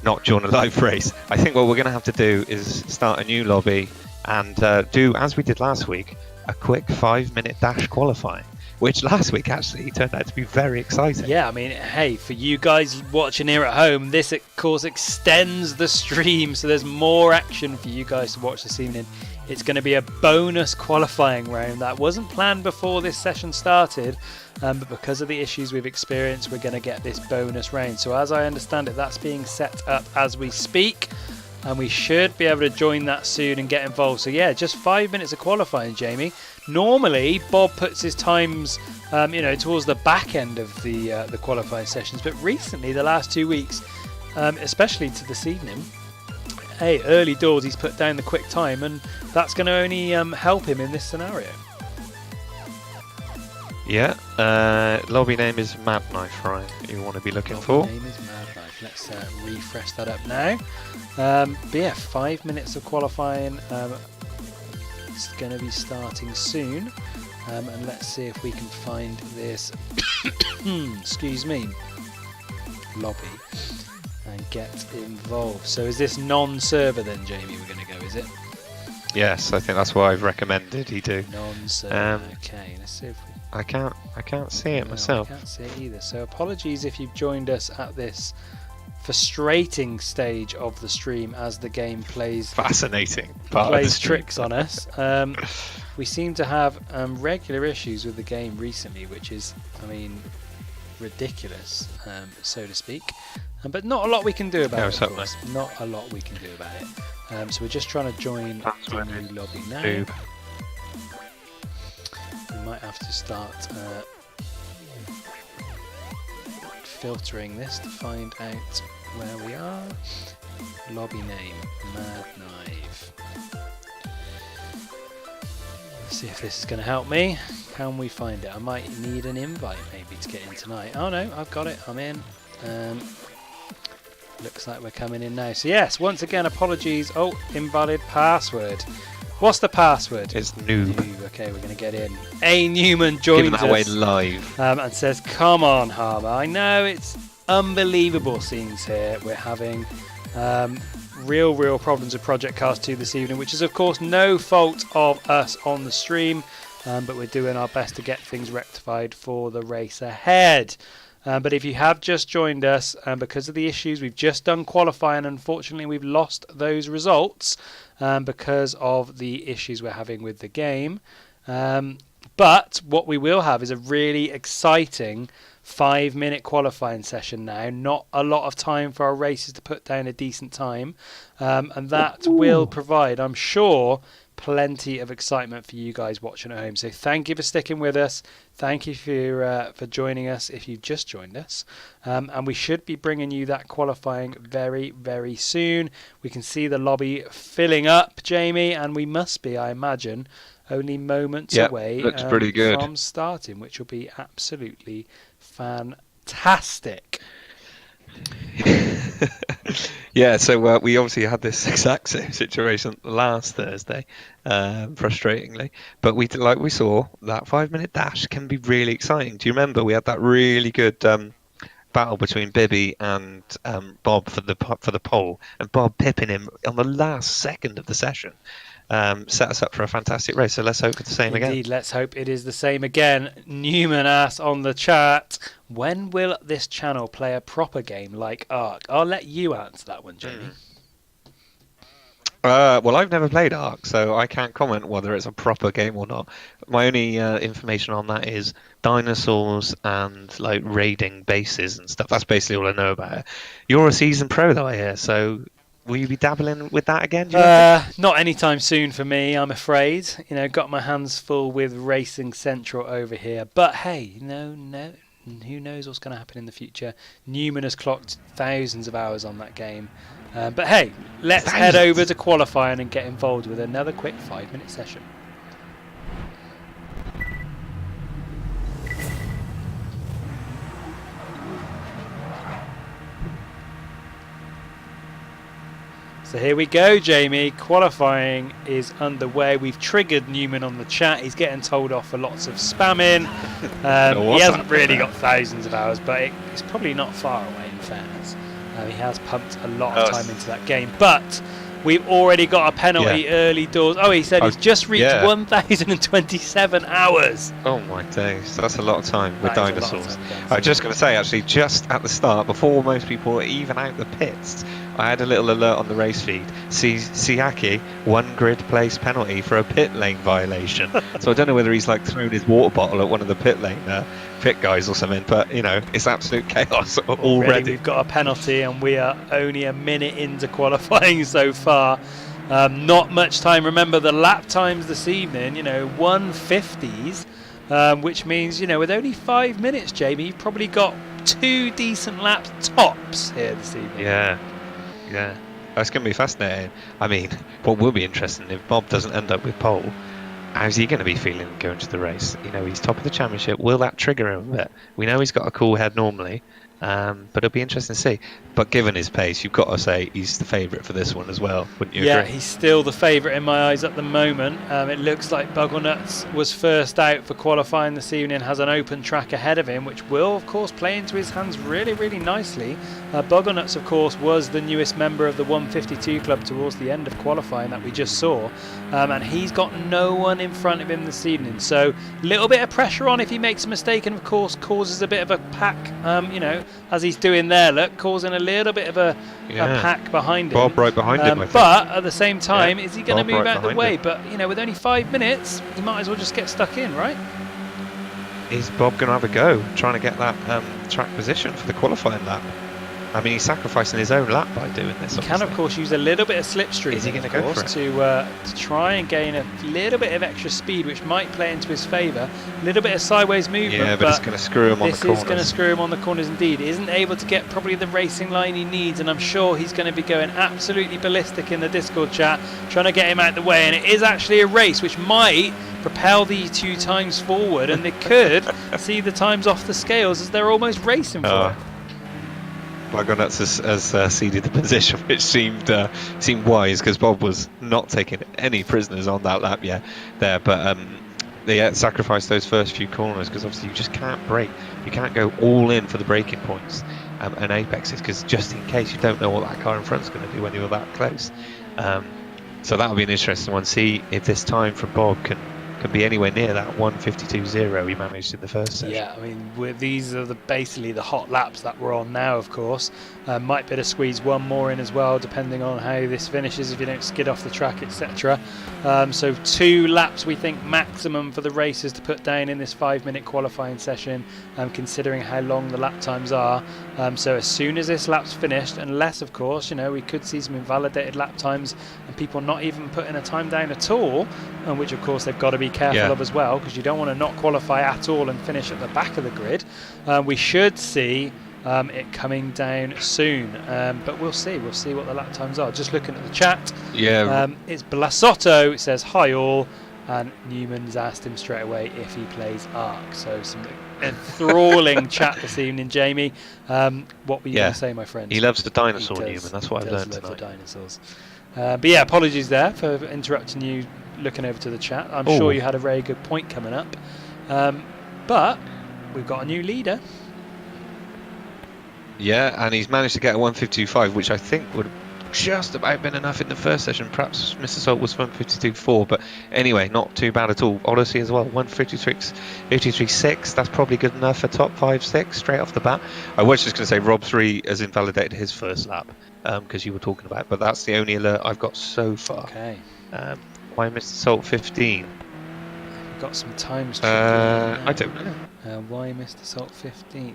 not during a live race. I think what we're going to have to do is start a new lobby and do, as we did last week, a quick 5-minute dash qualifying, which last week actually turned out to be very exciting. Yeah, I mean, hey, for you guys watching here at home, this of course extends the stream, so there's more action for you guys to watch this evening. It's going to be a bonus qualifying round that wasn't planned before this session started, but because of the issues we've experienced, we're going to get this bonus round. So as I understand it, that's being set up as we speak, and we should be able to join that soon and get involved. So yeah, just 5 minutes of qualifying, Jamie. Normally, Bob puts his times, towards the back end of the qualifying sessions, but recently, the last 2 weeks, especially to this evening, early doors, he's put down the quick time, and that's going to only help him in this scenario. Yeah, lobby name is Mad Knife, right? You want to be looking for? Lobby name is Mad Knife. Let's refresh that up now. But yeah, 5 minutes of qualifying. It's going to be starting soon, and let's see if we can find this excuse me, lobby and get involved. So is this non-server then, Jamie, we're going to go, is it? Yes, I think that's what I've recommended he do. Non-server. Okay, let's see if we... I can't see it myself. I can't see it either, so apologies if you've joined us at this frustrating stage of the stream as the game plays tricks on us. We seem to have regular issues with the game recently, which is, ridiculous, so to speak. But not a lot we can do about it, of course. Not a lot we can do about it. So we're just trying to join the new lobby now. We might have to start filtering this to find out where we are. Lobby name, Mad Knife. Let's see if this is going to help me. Can we find it? I might need an invite maybe to get in tonight. Oh no, I've got it, I'm in. Looks like we're coming in now. So yes, once again, apologies. Oh, invalid password. What's the password? It's noob. Okay, we're going to get in. A. Newman joins us. Giving that away live. And says, come on, Harbour. I know it's unbelievable scenes here. We're having real problems with Project Cars 2 this evening, which is, of course, no fault of us on the stream. But we're doing our best to get things rectified for the race ahead. But if you have just joined us, because of the issues, we've just done qualifying. Unfortunately, we've lost those results because of the issues we're having with the game. But what we will have is a really exciting 5-minute qualifying session now. Not a lot of time for our races to put down a decent time. And that will provide, I'm sure, plenty of excitement for you guys watching at home. So thank you for sticking with us. Thank you for joining us if you've just joined us. And we should be bringing you that qualifying very, very soon. We can see the lobby filling up, Jamie, and we must be, I imagine, only moments away pretty good. From starting, which will be absolutely fantastic. Yeah, so we obviously had this exact same situation last Thursday, frustratingly. But we saw that 5-minute dash can be really exciting. Do you remember we had that really good battle between Bibby and Bob for the pole, and Bob pipping him on the last second of the session? Set us up for a fantastic race, so let's hope for the same again. Indeed, let's hope it is the same again. Newman asks on the chat, when will this channel play a proper game like Ark? I'll let you answer that one, Jamie. Well, I've never played Ark, so I can't comment whether it's a proper game or not. My only information on that is dinosaurs and like raiding bases and stuff. That's basically all I know about it. You're a seasoned pro, though, I hear. So will you be dabbling with that again? Do you reckon? Not anytime soon for me, I'm afraid. Got my hands full with Racing Central over here. But hey, no, who knows what's going to happen in the future? Newman has clocked thousands of hours on that game. But hey, let's head over to qualifying and get involved with another quick 5-minute session. So here we go, Jamie. Qualifying is underway. We've triggered Newman on the chat. He's getting told off for lots of spamming. He hasn't really got thousands of hours, but it's probably not far away, in fairness. He has pumped a lot of time into that game. But we've already got a penalty early doors. Oh, he said he's just reached 1,027 hours. Oh my days, that's a lot of time with dinosaurs. I was just going to say, actually, just at the start, before most people were even out the pits, I had a little alert on the race feed. Siaki, 1 grid place penalty for a pit lane violation. So I don't know whether he's like thrown his water bottle at one of the pit guys or something, but it's absolute chaos already. We've got a penalty and we are only a minute into qualifying so far. Not much time. Remember the lap times this evening, 150s, which means, with only 5 minutes, Jamie, you've probably got 2 decent laps tops here this evening. Yeah. That's going to be fascinating. I mean, what will be interesting if Bob doesn't end up with pole, how's he going to be feeling going to the race? He's top of the championship. Will that trigger him a bit? We know he's got a cool head normally, but it'll be interesting to see. But given his pace, you've got to say he's the favourite for this one as well, wouldn't you agree? Yeah, he's still the favourite in my eyes at the moment. It looks like Bugglenuts was first out for qualifying this evening, has an open track ahead of him, which will, of course, play into his hands really, really nicely. Bugglenuts, of course, was the newest member of the 152 club towards the end of qualifying that we just saw. And he's got no one in front of him this evening. So a little bit of pressure on if he makes a mistake and, of course, causes a bit of a pack, as he's doing there, look, causing a little bit of a pack behind him. Bob right behind him, I think. But at the same time, is he going to move right out the way? But, with only 5 minutes, he might as well just get stuck in, right? Is Bob going to have a go trying to get that track position for the qualifying lap? I mean, he's sacrificing his own lap by doing this. He can, of course, use a little bit of slipstream. Is he going to go for it? To try and gain a little bit of extra speed, which might play into his favour. A little bit of sideways movement. Yeah, but it's going to screw him on the corners. This is going to screw him on the corners indeed. He isn't able to get probably the racing line he needs, and I'm sure he's going to be going absolutely ballistic in the Discord chat, trying to get him out the way. And it is actually a race which might propel these 2 times forward, and they could see the times off the scales as they're almost racing for it. Bugglenuts has ceded the position, which seemed wise because Bob was not taking any prisoners on that lap yet there. But they sacrificed those first few corners because obviously you just can't brake. You can't go all in for the braking points and apexes because just in case you don't know what that car in front is going to do when you're that close. So that'll be an interesting one. See if this time from Bob can be anywhere near that 152.0 he managed in the first session. Yeah, I mean, these are basically the hot laps that we're on now, of course. Might be able to squeeze one more in as well, depending on how this finishes, if you don't skid off the track, etc. So 2 laps, we think, maximum for the racers to put down in this 5-minute qualifying session, considering how long the lap times are. So as soon as this lap's finished, unless, of course, we could see some invalidated lap times and people not even putting a time down at all, which, of course, they've got to be careful of as well, because you don't want to not qualify at all and finish at the back of the grid. We should see it coming down soon, but we'll see what the lap times are. Just looking at the chat, it's Blasotto. It says hi all, and Newman's asked him straight away if he plays Ark. So some enthralling chat this evening, Jamie. What were you going to say, my friend? He loves the dinosaur, Newman. That's what I've learned tonight. The dinosaurs. But yeah, apologies there for interrupting you looking over to the chat. I'm sure you had a very good point coming up. But we've got a new leader. Yeah, and he's managed to get a 152.5, which I think would just about been enough in the first session. Perhaps Mr. Salt was 152.4, but anyway, not too bad at all. Odyssey as well, 153.6. That's probably good enough for top 5-6 straight off the bat. I was just going to say Rob 3 has invalidated his first lap because you were talking about, but that's the only alert I've got so far. Okay. Why Mr. Salt 15? We've got some times. I don't know. Why Mr. Salt 15th?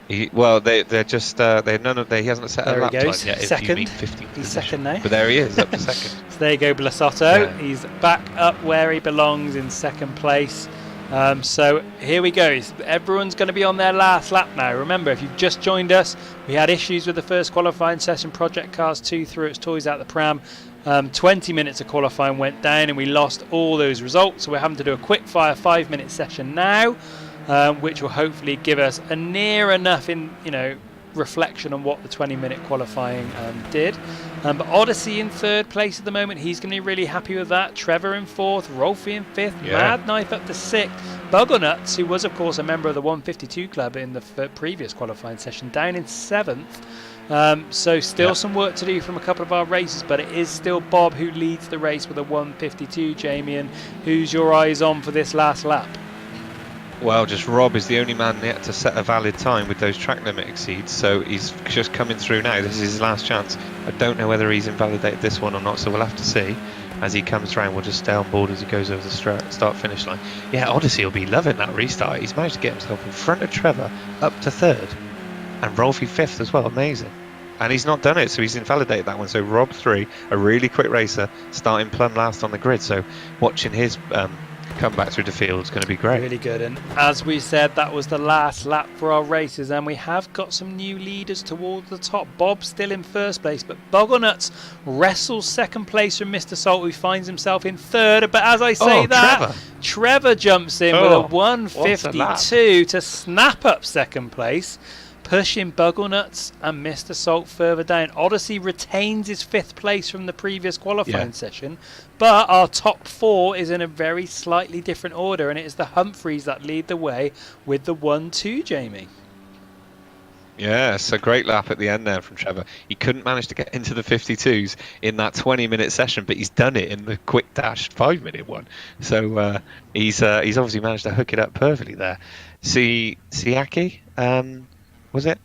They're just he hasn't set a There lap he goes. time yet. Second. If you mean 15th He's position. second now. But there he is, up to second. So there you go, Blasotto. Yeah. He's back up where he belongs in second place. So here we go. Everyone's going to be on their last lap now. Remember, if you've just joined us, we had issues with the first qualifying session. Project Cars 2 threw its toys out the pram. 20 minutes of qualifying went down and we lost all those results. So we're having to do a quick fire 5-minute session now, which will hopefully give us a near enough reflection on what the 20-minute qualifying did. But Odyssey in third place at the moment. He's going to be really happy with that. Trevor in fourth, Rolfie in fifth, Mad Knife up to sixth. Bugglenuts, who was of course a member of the 152 club in the previous qualifying session, down in seventh. So still some work to do from a couple of our races, but it is still Bob who leads the race with a 152, Jamie. And who's your eyes on for this last lap? Well, just Rob is the only man yet to set a valid time with those track limit exceeds, so he's just coming through now. This is his last chance. I don't know whether he's invalidated this one or not, so we'll have to see. As he comes round, we'll just stay on board as he goes over the start-finish line. Yeah, Odyssey will be loving that restart. He's managed to get himself in front of Trevor, up to third, and Rolfie fifth as well. Amazing. And he's not done it, so he's invalidated that one. So Rob 3, a really quick racer, starting plumb last on the grid. So watching his come back through the field is going to be great. Really good. And as we said, that was the last lap for our races, and we have got some new leaders towards the top. Bob's still in first place, but Bugglenuts wrestles second place from Mr. Salt, who finds himself in third. But as I say Trevor jumps in with a 152 to snap up second place, pushing Bugglenuts and Mr. Salt further down. Odyssey retains his fifth place from the previous qualifying session, but our top four is in a very slightly different order, and it is the Humphreys that lead the way with the 1-2, Jamie. Yeah, it's a great lap at the end there from Trevor. He couldn't manage to get into the 52s in that 20-minute session, but he's done it in the quick dash 5-minute one. So he's obviously managed to hook it up perfectly there. Siaki, was it?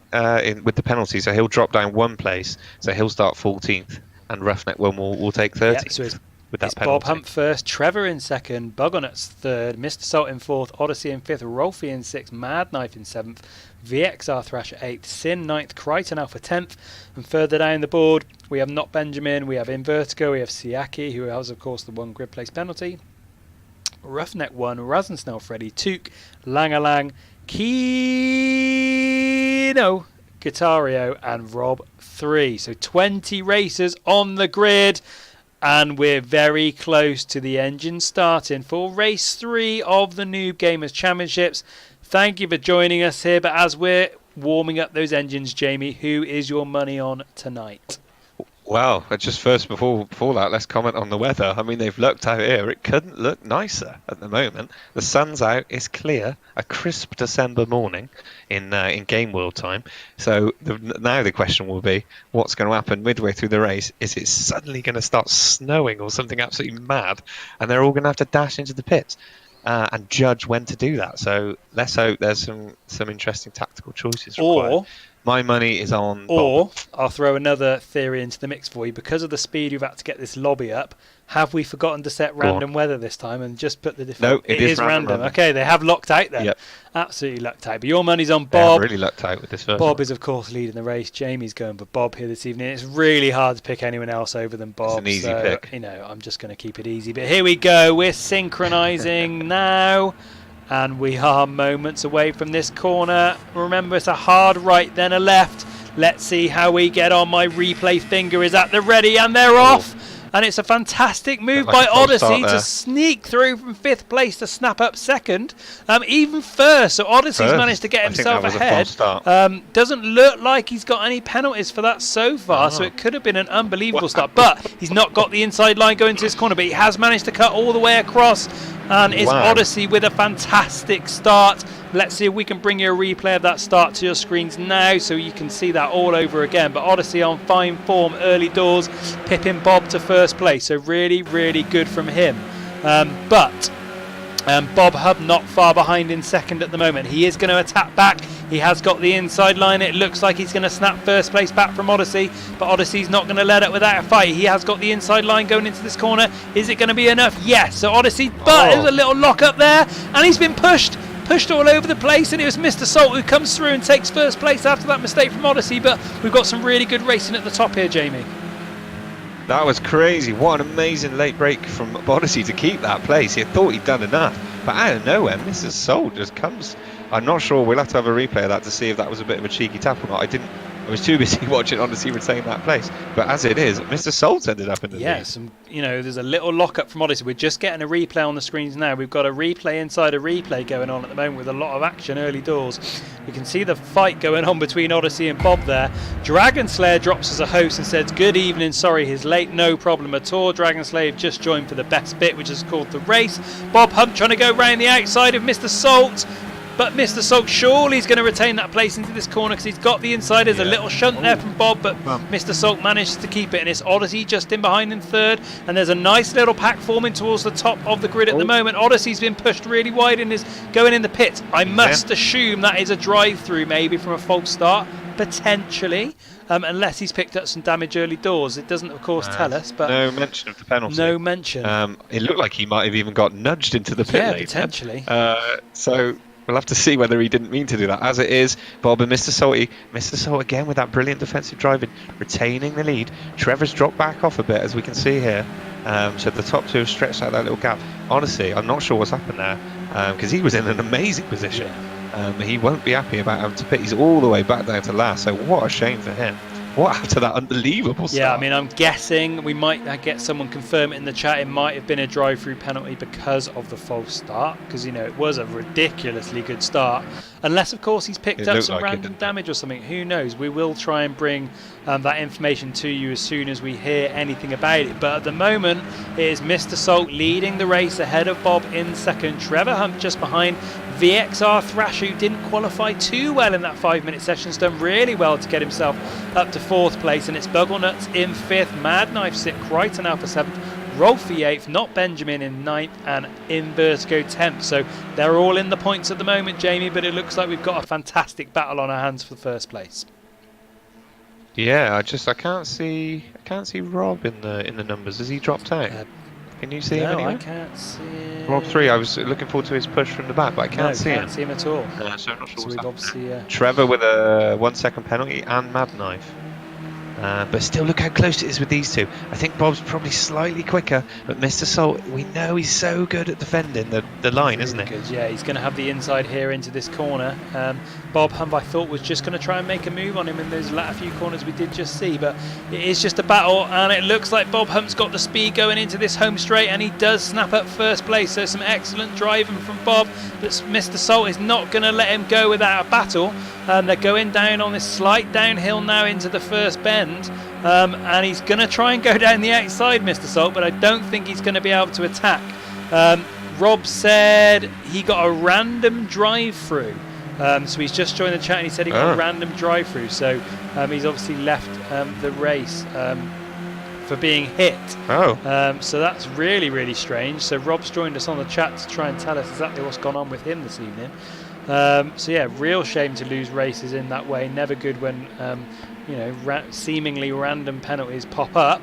With the penalty, so he'll drop down one place, so he'll start 14th, and Roughneck one will take 30th. So with that it's penalty. Bob Hump first, Trevor in second, Bugglenuts third, Mr. Salt in fourth, Odyssey in fifth, Rolfie in sixth, Mad Knife in seventh, VXR Thrasher eighth, Sin ninth, Crichton Alpha 10th, and further down the board we have Not Benjamin, we have Invertigo, we have Siaki, who has of course the one grid place penalty, Roughneck 1, Razensnell Freddy, Took, Langalang, Kino, Guitario, and Rob 3. So 20 racers on the grid, and we're very close to the engine starting for race 3 of the Noob Gamers Championships. Thank you for joining us here, but as we're warming up those engines, Jamie, who is your money on tonight? Well, just first before that, let's comment on the weather. I mean, they've looked out here. It couldn't look nicer at the moment. The sun's out. It's clear. A crisp December morning in Game World time. So now the question will be, what's going to happen midway through the race? Is it suddenly going to start snowing or something absolutely mad? And they're all going to have to dash into the pits and judge when to do that. So let's hope there's some interesting tactical choices required. My money is on Bob. I'll throw another theory into the mix for you. Because of the speed we've had to get this lobby up, have we forgotten to set random weather this time and just put the default? No, it is random. Okay, they have lucked out then. Yep. Absolutely lucked out. But your money's on Bob. They have really lucked out with this first Bob one. is, of course, leading the race. Jamie's going for Bob here this evening. It's really hard to pick anyone else over than Bob. It's an easy pick. I'm just going to keep it easy. But here we go. We're synchronising now. And we are moments away from this corner. Remember, it's a hard right, then a left. Let's see how we get on. My replay finger is at the ready, and they're off. And it's a fantastic move by Odyssey to sneak through from 5th place to snap up 2nd. Even first, so Odyssey's managed to get himself ahead. Doesn't look like he's got any penalties for that so far, so it could have been an unbelievable start. But he's not got the inside line going to his corner, but he has managed to cut all the way across And it's Wow. Odyssey with a fantastic start. Let's see if we can bring you a replay of that start to your screens now so you can see that all over again. But Odyssey on fine form early doors, pipping Bob to first place. So really, really good from him. But Bob Hub not far behind in second at the moment. He is going to attack back. He has got the inside line. It looks like he's going to snap first place back from Odyssey, but Odyssey's not going to let up without a fight. He has got the inside line going into this corner. Is it going to be enough? Yes. So Odyssey, but there's a little lock up there, and he's been pushed all over the place, and it was Mr. Salt who comes through and takes first place after that mistake from Odyssey. But we've got some really good racing at the top here, Jamie. That was crazy. What an amazing late break from Odyssey to keep that place. He thought he'd done enough, but out of nowhere, Mrs. Soul just comes. I'm not sure. We'll have to have a replay of that to see if that was a bit of a cheeky tap or not. I was too busy watching Odyssey retain that place. But as it is, Mr. Soul's ended up in the lead. Yes, there's a little lock-up from Odyssey. We're just getting a replay on the screens now. We've got a replay inside a replay going on at the moment with a lot of action early doors. We can see the fight going on between Odyssey and Bob there. Dragon Slayer drops as a host and says, "Good evening, sorry he's late, no problem at all. Dragon Slayer just joined for the best bit, which is called the race." Bob Hump trying to go round the outside of Mr. Salt. But Mr. Salt surely is going to retain that place into this corner because he's got the inside. There's a little shunt there from Bob, but Mr. Salt manages to keep it. And it's Odyssey just in behind in third. And there's a nice little pack forming towards the top of the grid at the moment. Odyssey's been pushed really wide and is going in the pit. I must assume that is a drive-through maybe from a false start, potentially. Unless he's picked up some damage early doors. It doesn't, of course, tell us. But no mention of the penalty. No mention. It looked like he might have even got nudged into the pit later. Potentially. So we'll have to see whether he didn't mean to do that. As it is, Bob and Mr. Salty. Mr. Salt again with that brilliant defensive driving, retaining the lead. Trevor's dropped back off a bit, as we can see here. So the top two have stretched out that little gap. Honestly, I'm not sure what's happened there because he was in an amazing position. He won't be happy about having to pit. He's all the way back down to last. So what a shame for him. What after that unbelievable start? Yeah, I mean, I'm guessing we might get someone confirm it in the chat. It might have been a drive-through penalty because of the false start, because it was a ridiculously good start. Unless, of course, he's picked up some random damage or something. Who knows? We will try and bring that information to you as soon as we hear anything about it. But at the moment, it is Mr. Salt leading the race ahead of Bob in second. Trevor Hunt just behind. VXR Thrash, who didn't qualify too well in that 5-minute session, has done really well to get himself up to fourth place. And it's Bugglenuts in fifth, Mad Knife Sick, Crichton Alpha 7th, Rolfie 8th, Not Benjamin in 9th, and Invertigo 10th. So they're all in the points at the moment, Jamie, but it looks like we've got a fantastic battle on our hands for first place. Yeah, I can't see Rob in the numbers. Has he dropped out? Can you see him anywhere? No, I can't see him. Rob 3, I was looking forward to his push from the back, but I can't see him. Can't see him at all. So I'm not sure So what's we've obviously, Trevor with a 1 second penalty and Mad Knife. But still, look how close it is with these two. I think Bob's probably slightly quicker, but Mr. Salt, we know he's so good at defending the line, isn't he? Good. Yeah, he's going to have the inside here into this corner. Bob Hump, I thought, was just going to try and make a move on him in those latter few corners we did just see, but it is just a battle, and it looks like Bob Hump's got the speed going into this home straight, and he does snap up first place. So some excellent driving from Bob, but Mr. Salt is not going to let him go without a battle. They're going down on this slight downhill now into the first bend, and he's going to try and go down the outside, Mr. Salt, but I don't think he's going to be able to attack. Rob said he got a random drive-through, so he's just joined the chat and he said he got a random drive-through, so he's obviously left the race for being hit. So that's really, really strange. So Rob's joined us on the chat to try and tell us exactly what's gone on with him this evening. So yeah, real shame to lose races in that way. Never good when seemingly random penalties pop up.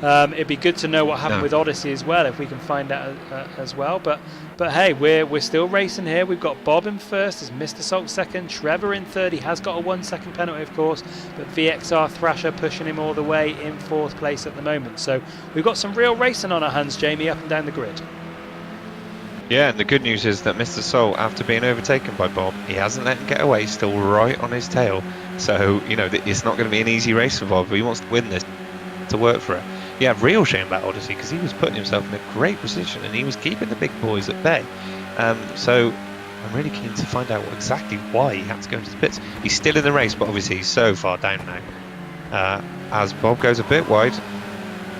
It'd be good to know what happened with Odyssey as well, if we can find out as well. But hey, we're still racing here. We've got Bob in first, as Mr. Salt second, Trevor in third. He has got a 1 second penalty, of course, but VXR Thrasher pushing him all the way in fourth place at the moment. So we've got some real racing on our hands, Jamie, up and down the grid. Yeah, and the good news is that Mr. Salt, after being overtaken by Bob, he hasn't let him get away, still right on his tail. So, it's not going to be an easy race for Bob, but he wants to win this to work for it. Yeah, real shame about Odyssey, because he was putting himself in a great position and he was keeping the big boys at bay. So I'm really keen to find out exactly why he had to go into the pits. He's still in the race, but obviously he's so far down now. As Bob goes a bit wide,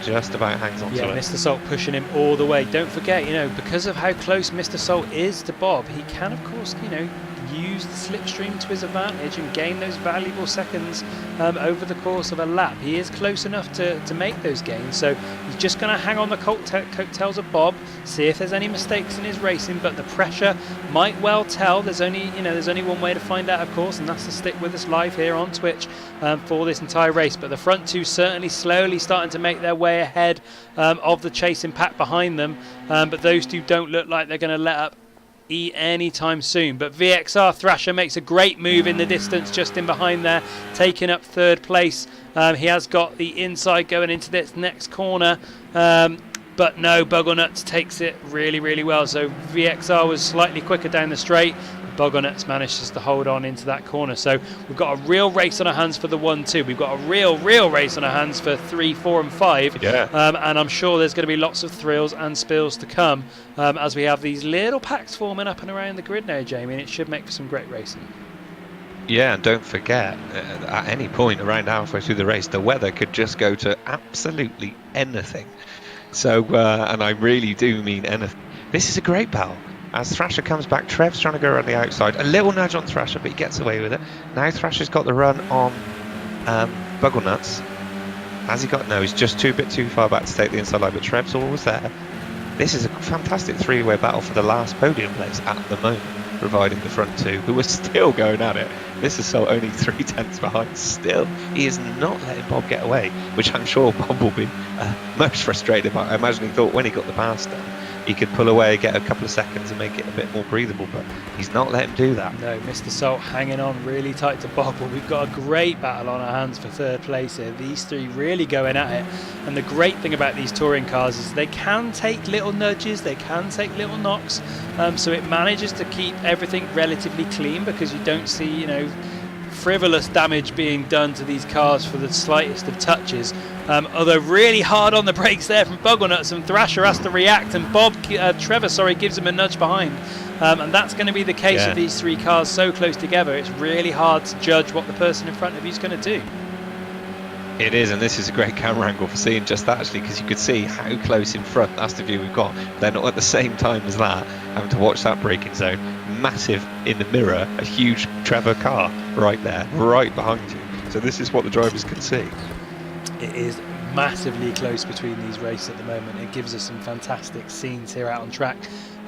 just about hangs on to it. Mr. Salt pushing him all the way. Don't forget, because of how close Mr. Salt is to Bob, he can, of course, use the slipstream to his advantage and gain those valuable seconds over the course of a lap. He is close enough to make those gains, so he's just going to hang on the coattails of Bob, see if there's any mistakes in his racing, but the pressure might well tell. There's only one way to find out, of course, and that's to stick with us live here on Twitch for this entire race. But the front two certainly slowly starting to make their way ahead of the chasing pack behind them, but those two don't look like they're going to let up anytime soon. But VXR Thrasher makes a great move in the distance just in behind there, taking up third place. He has got the inside going into this next corner, but no, Bugglenuts takes it really, really well. So VXR was slightly quicker down the straight. Bugglenuts manages to hold on into that corner. So we've got a real race on our hands for the 1-2. We've got a real race on our hands for 3, 4 and 5. Yeah. And I'm sure there's going to be lots of thrills and spills to come as we have these little packs forming up and around the grid now, Jamie, and it should make for some great racing. Yeah, and don't forget, at any point around halfway through the race, the weather could just go to absolutely anything. So, and I really do mean anything. This is a great battle. As Thrasher comes back, Trev's trying to go around the outside. A little nudge on Thrasher, but he gets away with it. Now Thrasher's got the run on Bugglenuts. Has he got? No, he's just a bit too far back to take the inside line, but Trev's always there. This is a fantastic three-way battle for the last podium place at the moment, providing the front two, who are still going at it. This is so only 3 tenths behind still. He is not letting Bob get away, which I'm sure Bob will be most frustrated about. I imagine he thought when he got the pass done, he could pull away, get a couple of seconds and make it a bit more breathable, but he's not letting him do that. No, Mr. Salt hanging on really tight to Bob, but we've got a great battle on our hands for third place here. These three really going at it, and the great thing about these touring cars is they can take little nudges, they can take little knocks, so it manages to keep everything relatively clean because you don't see, frivolous damage being done to these cars for the slightest of touches. Although really hard on the brakes there from Bugglenuts, and Thrasher has to react, and Trevor gives him a nudge behind. And that's going to be the case with these three cars so close together. It's really hard to judge what the person in front of you is going to do. It is, and this is a great camera angle for seeing just that, actually, because you could see how close in front. That's the view we've got. They're not at the same time as that, having to watch that braking zone. Massive in the mirror, a huge Trevor car right there, right behind you. So this is what the drivers can see. It is massively close between these races at the moment. It gives us some fantastic scenes here out on track.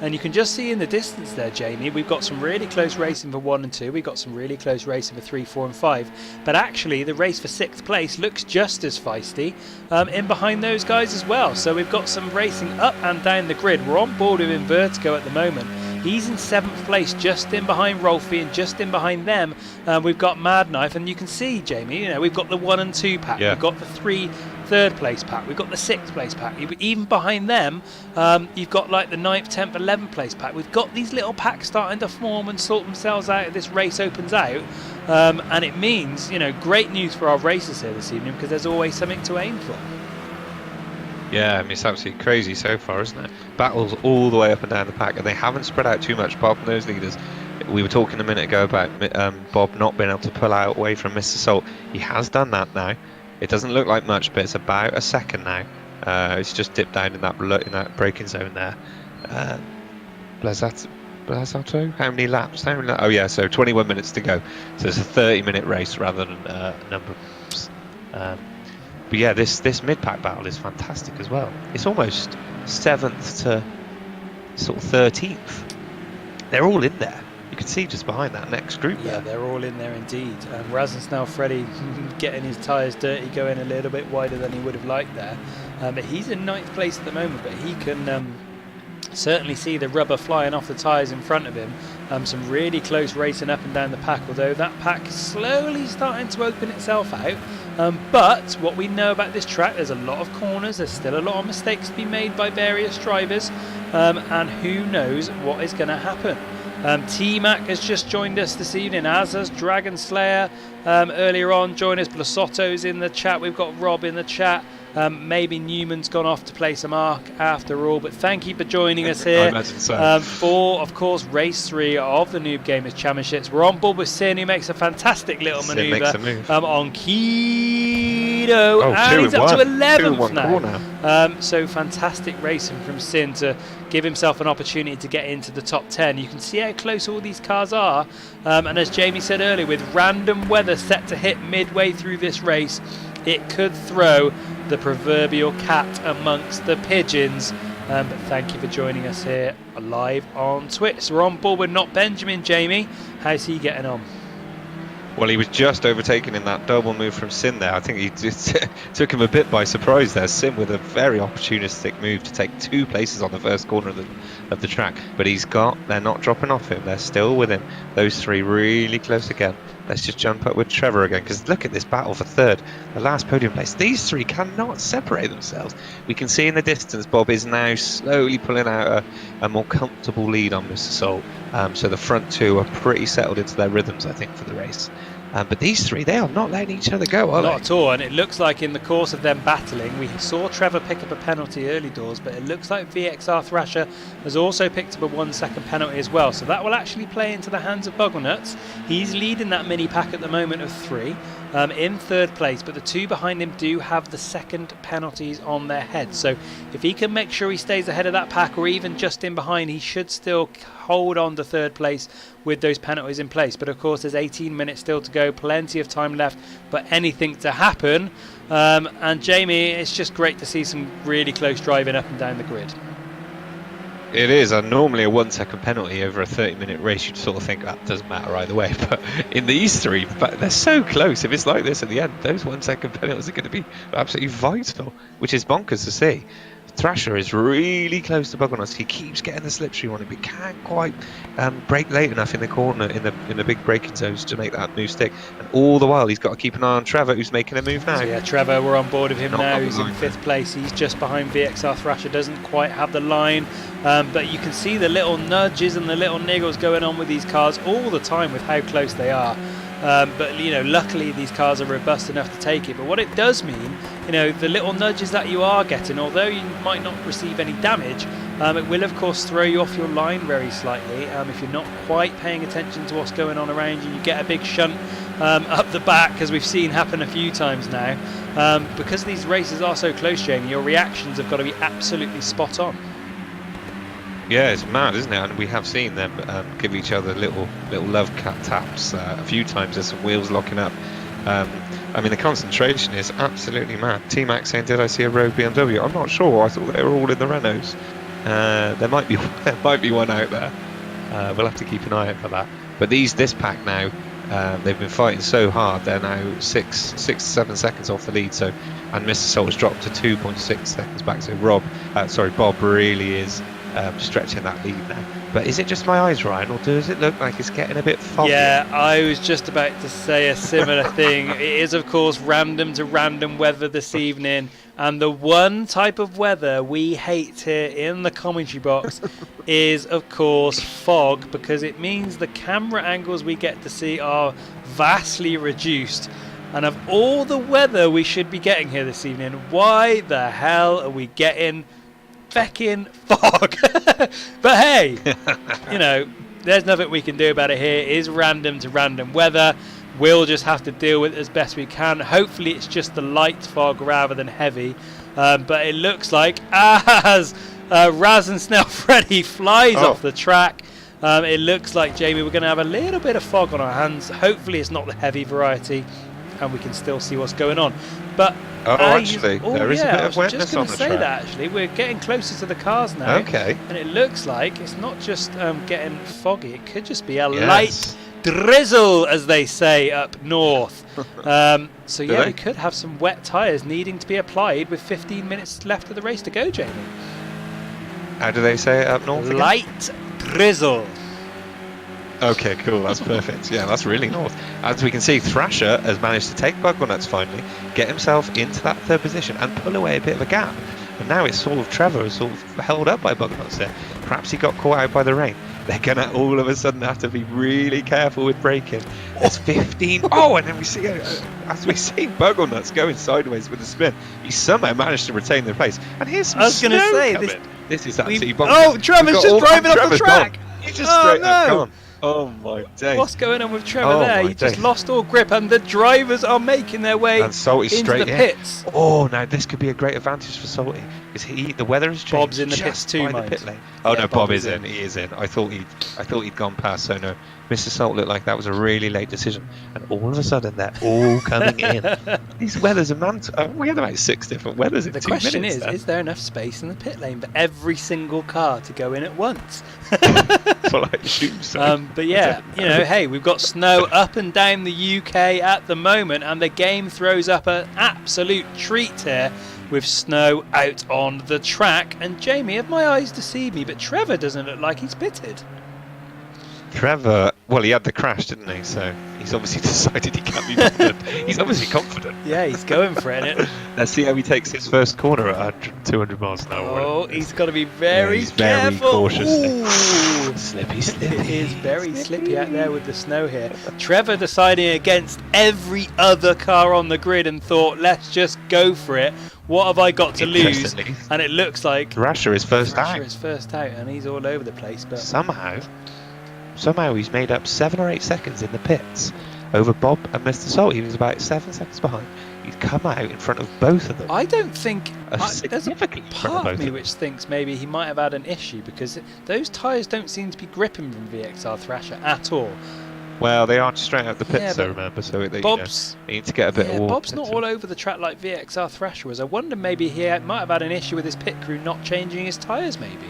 And you can just see in the distance there, Jamie, we've got some really close racing for 1 and 2. We've got some really close racing for 3, 4 and 5. But actually, the race for 6th place looks just as feisty in behind those guys as well. So we've got some racing up and down the grid. We're on board with Vertigo at the moment. He's in 7th place, just in behind Rolfie, and just in behind them we've got Mad Knife. And you can see, Jamie, we've got the 1 and 2 pack. We've got the 3 third place pack. We've got the 6th place pack. Even behind them, you've got like the 9th, 10th, 11th place pack. We've got these little packs starting to form and sort themselves out as this race opens out. And it means, great news for our racers here this evening, because there's always something to aim for. Yeah, it's absolutely crazy so far, isn't it? Battles all the way up and down the pack, and they haven't spread out too much apart from those leaders. We were talking a minute ago about Bob not being able to pull out away from Mr. Salt. He has done that now. It doesn't look like much, but it's about a second now. It's just dipped down in that braking zone there. Blazzato? How many laps? Oh yeah, so 21 minutes to go. So it's a 30-minute race rather than a number of laps. But yeah, this mid-pack battle is fantastic as well. It's almost 7th to sort of 13th. They're all in there. You can see just behind that next group there. Yeah, they're all in there indeed. Razensnell Freddy getting his tyres dirty, going a little bit wider than he would have liked there. But he's in 9th place at the moment, but he can certainly see the rubber flying off the tyres in front of him. Some really close racing up and down the pack, although that pack is slowly starting to open itself out. But what we know about this track, there's a lot of corners, there's still a lot of mistakes to be made by various drivers, and who knows what is going to happen. T-Mac has just joined us this evening, as has Dragon Slayer earlier on. Join us. Blasotto's in the chat. We've got Rob in the chat. Maybe Newman's gone off to play some Ark after all, but thank you for joining us here I imagine so. for, of course, race 3 of the Noob Gamers Championships. We're on board with Sin, who makes a fantastic little manoeuvre on Key Guido, Oh, and he's up to 11th 2-1 now. So fantastic racing from Sin to give himself an opportunity to get into the top 10. You can see how close all these cars are, and as Jamie said earlier, with random weather set to hit midway through this race, it could throw the proverbial cat amongst the pigeons. But thank you for joining us here live on Twitch. So we're on board with Not Benjamin. Jamie, how's he getting on? Well, he was just overtaken in that double move from Sin there. I think he just took him a bit by surprise there. Sin with a very opportunistic move to take 2 places on the first corner of the track. But they're not dropping off him. They're still with him. Those 3 really close again. Let's just jump up with Trevor again, because look at this battle for third, the last podium place. These 3 cannot separate themselves. We can see in the distance Bob is now slowly pulling out a more comfortable lead on Mr. Salt. So the front 2 are pretty settled into their rhythms, I think, for the race. But these 3, they are not letting each other go, are they? Not at all, and it looks like in the course of them battling, we saw Trevor pick up a penalty early doors, but it looks like VXR Thrasher has also picked up a 1-second penalty as well, so that will actually play into the hands of Bugglenuts. He's leading that mini pack at the moment of 3, in 3rd place, but the 2 behind him do have the second penalties on their heads, so if he can make sure he stays ahead of that pack, or even just in behind, he should still hold on to 3rd place with those penalties in place. But of course there's 18 minutes still to go, plenty of time left, but anything to happen. And Jamie, it's just great to see some really close driving up and down the grid. It is, and normally a 1-second penalty over a 30-minute race, you'd sort of think that doesn't matter either way. But in these 3, but they're so close. If it's like this at the end, those 1-second penalties are going to be absolutely vital, which is bonkers to see. Thrasher is really close to Bugglenuts. He keeps getting the slipstream on him, but can't quite brake late enough in the corner, in the big braking zones to make that move stick. And all the while, he's got to keep an eye on Trevor, who's making a move now. So yeah, Trevor, we're on board with him Not now. He's in 5th place. He's just behind VXR Thrasher. Doesn't quite have the line, but you can see the little nudges and the little niggles going on with these cars all the time with how close they are. But you know, luckily these cars are robust enough to take it. But what it does mean, you know, the little nudges that you are getting, although you might not receive any damage, it will of course throw you off your line very slightly if you're not quite paying attention to what's going on around you. You get a big shunt up the back, as we've seen happen a few times now. Because these races are so close, Jamie, your reactions have got to be absolutely spot on. Yeah, it's mad, isn't it? And we have seen them give each other little love cat taps a few times. There's some wheels locking up. I mean, the concentration is absolutely mad. T-Max saying, "Did I see a rogue BMW?" I'm not sure. I thought they were all in the Renaults. There might be one out there. We'll have to keep an eye out for that. But this pack now, they've been fighting so hard. They're now 6 to 7 seconds off the lead. So, and Mr. Salt has dropped to 2.6 seconds back. So Bob really is stretching that lead now. But is it just my eyes, Ryan, or does it look like it's getting a bit foggy? Yeah, I was just about to say a similar thing. It is, of course, random to random weather this evening, and the one type of weather we hate here in the commentary box is, of course, fog, because it means the camera angles we get to see are vastly reduced. And of all the weather we should be getting here this evening, why the hell are we getting feckin' fog? But hey, you know, there's nothing we can do about it here. It is random to random weather. We'll just have to deal with it as best we can. Hopefully it's just the light fog rather than heavy. But it looks like as Raz and Snell Freddy flies off the track, it looks like, Jamie, we're going to have a little bit of fog on our hands. Hopefully it's not the heavy variety and we can still see what's going on. But actually, there is a bit of wetness on the track. That actually, we're getting closer to the cars now. Okay. And it looks like it's not just getting foggy. It could just be a light drizzle, as they say up north. So yeah, we could have some wet tyres needing to be applied with 15 minutes left of the race to go, Jamie. How do they say it up north again? Light drizzle. Okay, cool. That's perfect. Yeah, that's really north. As we can see, Thrasher has managed to take Bugglenuts finally, get himself into that 3rd position and pull away a bit of a gap. And now it's sort of Trevor is sort of held up by Bugglenuts there. Perhaps he got caught out by the rain. They're going to all of a sudden have to be really careful with braking. There's 15. Oh, and then we see, as we see Bugglenuts going sideways with the spin, he somehow managed to retain their place. And here's some snow coming. This is actually bonkers. Oh, Trevor's just driving off the track. He's just straight up gone. Oh my days. What's going on with Trevor Oh there? my He just days. lost all grip, and the drivers are making their way And Salty into straight the in. pits. Oh, now this could be a great advantage for Salty because the weather has changed. Bob's in the just pits too, by the mind. pit lane. Oh Yeah, no, Bob Bob is in. He is in. I thought he'd gone past. So no, Mr. Salt looked like that was a really late decision, and all of a sudden they're all coming in. These weathers are mental. We had about 6 different weathers in The 2 question minutes. is there enough space in the pit lane for every single car to go in at once? Well, I assume so. But yeah, hey, we've got snow up and down the UK at the moment, and the game throws up an absolute treat here with snow out on the track. And Jamie, have my eyes deceived me, but Trevor doesn't look like he's pitted. Trevor, well, he had the crash, didn't he? So he's obviously decided he can't be bothered. He's obviously confident. Yeah, he's going for it. Let's see how he takes his first corner at 100, 200 miles an hour. Oh, he's got to be very he's very careful. cautious. Ooh. Slippy. It is very slippy out there with the snow here. Trevor deciding against every other car on the grid and thought, let's just go for it. What have I got to lose? And it looks like Thrasher is first Thrasher out. is first out, and he's all over the place. But Somehow he's made up 7 or 8 seconds in the pits over Bob and Mr. Salt. He was about 7 seconds behind. He's come out in front of both of them. I don't think there's a Significantly in front part both of me them. which thinks maybe he might have had an issue because those tyres don't seem to be gripping from VXR Thrasher at all. Well, they are straight out the pits, Yeah, so but remember. So they, Bob's they need to get a bit of water. Bob's not all over the track like VXR Thrasher was. I wonder maybe he might have had an issue with his pit crew not changing his tyres. Maybe.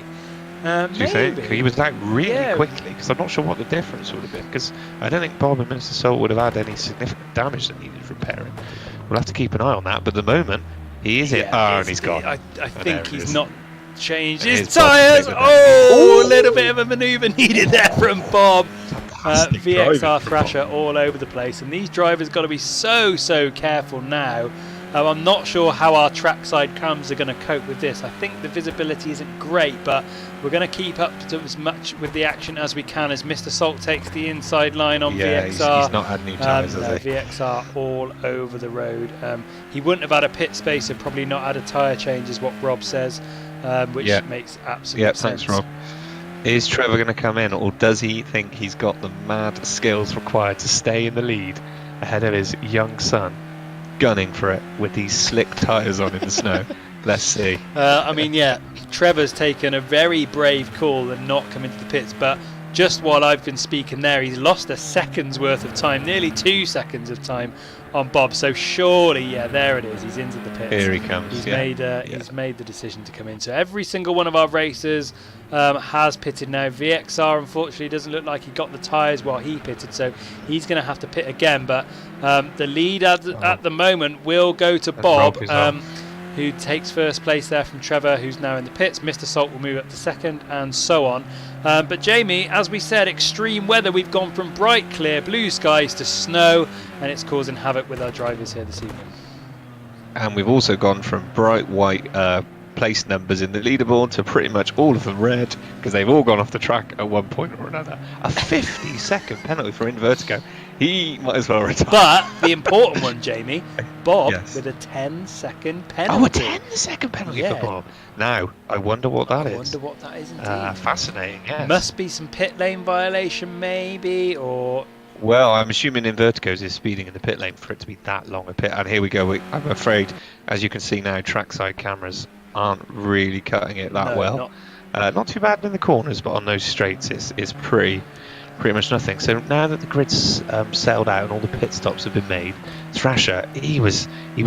Do you think? He was out really Yeah. quickly because I'm not sure what the difference would have been because I don't think Bob and Mr. Salt would have had any significant damage that needed repairing. We'll have to keep an eye on that, but at the moment he is in. Oh, and he's gone. I think he he's is. not changed It his is Bob tyres. taking Oh, a little bit of a manoeuvre needed there from Bob. Fantastic driving VXR from Thrasher Bob. all over the place, and these drivers got to be so careful now. I'm not sure how our trackside cams are going to cope with this. I think the visibility isn't great, but we're going to keep up to as much with the action as we can as Mr. Salt takes the inside line on Yeah, VXR. he's not had new tyres, No, has he? VXR all over the road. He wouldn't have had a pit space and probably not had a tyre change, is what Rob says, which Yeah. makes absolute Yeah, sense. thanks, Rob. Is Trevor going to come in, or does he think he's got the mad skills required to stay in the lead ahead of his young son, gunning for it with these slick tyres on in the snow? Let's see. Trevor's taken a very brave call and not come into the pits, but just while I've been speaking there, he's lost a second's worth of time, nearly 2 seconds of time on Bob. So surely, there it is. He's into the pits. Here he comes. He's yeah. he's made the decision to come in. So every single one of our racers has pitted now. VXR unfortunately doesn't look like he got the tyres while he pitted, so he's going to have to pit again. But the lead at the moment will go to Bob, who takes first place there from Trevor, who's now in the pits. Mr. Salt will move up to second, and so on. But Jamie, as we said, extreme weather. We've gone from bright, clear blue skies to snow, and it's causing havoc with our drivers here this evening. And we've also gone from bright white place numbers in the leaderboard to pretty much all of them red because they've all gone off the track at one point or another. A 50-second penalty for Invertigo. He might as well retire. But the important one, Jamie, Bob Yes. with a 10-second penalty. Oh, a 10-second penalty for Bob. Now, I wonder what that is. I wonder what that is indeed. Fascinating, yes. Must be some pit lane violation, maybe, or... Well, I'm assuming Invertigo's is speeding in the pit lane for it to be that long a pit. And here we go. I'm afraid, as you can see now, trackside cameras aren't really cutting it that well. Not too bad in the corners, but on those straights, it's pretty much nothing. So now that the grid's settled out and all the pit stops have been made, Thrasher, he was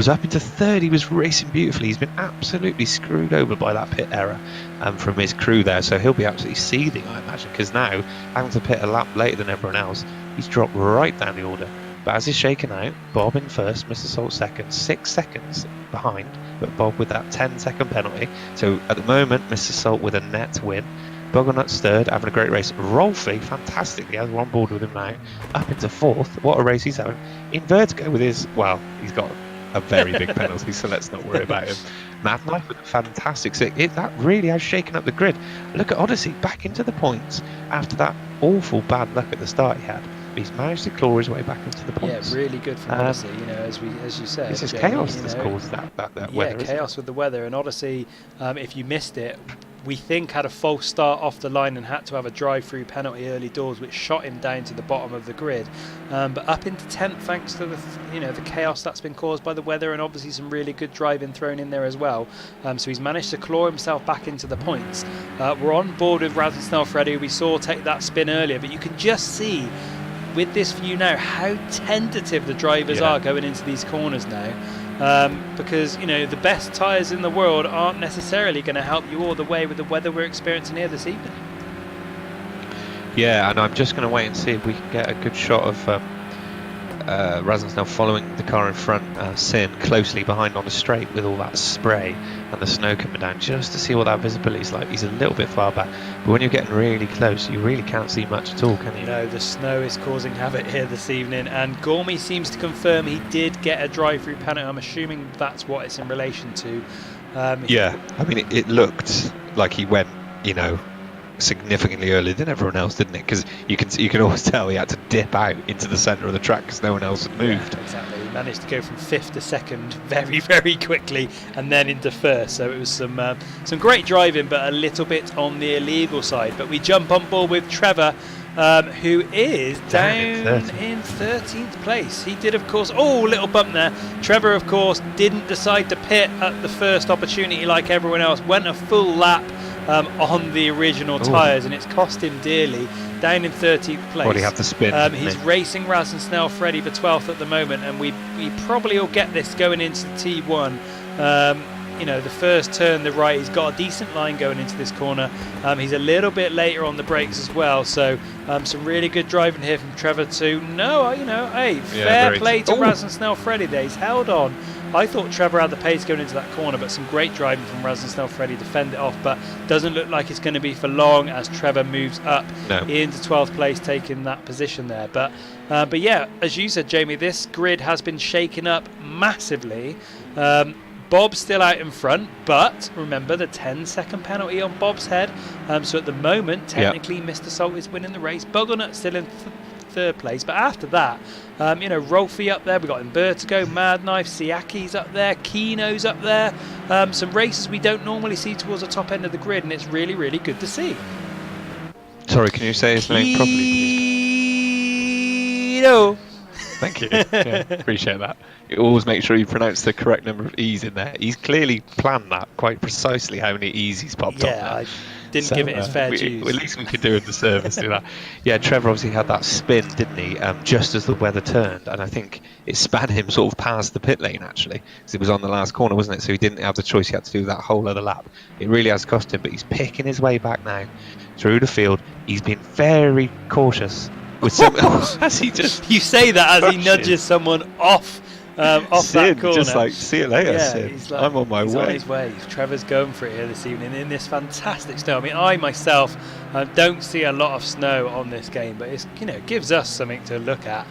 up into third. He was racing beautifully. He's been absolutely screwed over by that pit error from his crew there. So he'll be absolutely seething, I imagine, because now having to pit a lap later than everyone else, he's dropped right down the order. But as he's shaken out, Bob in first, Mr. Salt second, 6 seconds behind, but Bob with that 10-second penalty. So at the moment, Mr. Salt with a net win. Buggernuts third, having a great race. Rolfie, fantastically, as we're on board with him now, up into fourth. What a race he's having. Invertigo with his, he's got a very big penalty, so let's not worry about him. Mad Knife with a fantastic six. That really has shaken up the grid. Look at Odyssey back into the points after that awful bad luck at the start he had. He's managed to claw his way back into the points. Yeah, really good from Odyssey. As you said, it's just Jamie, chaos that's caused that weather. Yeah, chaos with the weather. And Odyssey, if you missed it, we think had a false start off the line and had to have a drive-through penalty early doors, which shot him down to the bottom of the grid. But up into 10th, thanks to the chaos that's been caused by the weather, and obviously some really good driving thrown in there as well. So he's managed to claw himself back into the points. We're on board with Razvan Snellfredy, who we saw take that spin earlier, but you can just see with this view now how tentative the drivers are going into these corners now, because the best tyres in the world aren't necessarily going to help you all the way with the weather we're experiencing here this evening. Yeah, and I'm just going to wait and see if we can get a good shot of Razvan Snell following the car in front, Sin closely behind on the straight with all that spray and the snow coming down, just to see what that visibility is like. He's a little bit far back, but when you're getting really close, you really can't see much at all, can you? No, the snow is causing havoc here this evening, and Gormy seems to confirm he did get a drive-through penalty. I'm assuming that's what it's in relation to. Yeah, I mean, it looked like he went, significantly earlier than everyone else, didn't it? Because you can always tell he had to dip out into the centre of the track because no one else had moved. Yeah, exactly. He managed to go from 5th to 2nd very, very quickly, and then into 1st. So it was some great driving, but a little bit on the illegal side. But we jump on board with Trevor, who is down in 13th place. He did, of course, little bump there. Trevor, of course, didn't decide to pit at the first opportunity like everyone else. Went a full lap on the original tyres, and it's cost him dearly. Down in 13th place. Well, he had to spin. He's racing Razvan Snellfredy for 12th at the moment, and we probably will get this going into T1. The first turn, the right, he's got a decent line going into this corner. He's a little bit later on the brakes as well, so some really good driving here from Trevor too. Fair play to Razvan Snellfredy there. He's held on. I thought Trevor had the pace going into that corner, but some great driving from Razvan Snellfredy to fend it off, but doesn't look like it's going to be for long as Trevor moves up into 12th place, taking that position there. But yeah, as you said, Jamie, this grid has been shaken up massively. Bob's still out in front, but remember the 10-second penalty on Bob's head. So at the moment, technically, Mr. Salt is winning the race. Buggelnut still in 3rd place, but after that, Rolfie up there, we've got Umberto, Mad Knife, Siaki's up there, Kino's up there. Some races we don't normally see towards the top end of the grid, and it's really, really good to see. Sorry, can you say his name properly, please? Kino. Thank you. Yeah, appreciate that. You always make sure you pronounce the correct number of E's in there. He's clearly planned that quite precisely, how many E's he's popped on there. I didn't give it its fair dues. At least we could do in the service do that. Yeah, Trevor obviously had that spin, didn't he? Just as the weather turned, and I think it span him sort of past the pit lane actually, because it was on the last corner, wasn't it? So he didn't have the choice; he had to do that whole other lap. It really has cost him, but he's picking his way back now through the field. He's been very cautious with some. As he just you say that as he nudges someone off Sid, that corner. just like, see you later, yeah, Sid. he's like, I'm on my he's way. on his way. Trevor's going for it here this evening in this fantastic snow. I mean, I myself don't see a lot of snow on this game, but it's gives us something to look at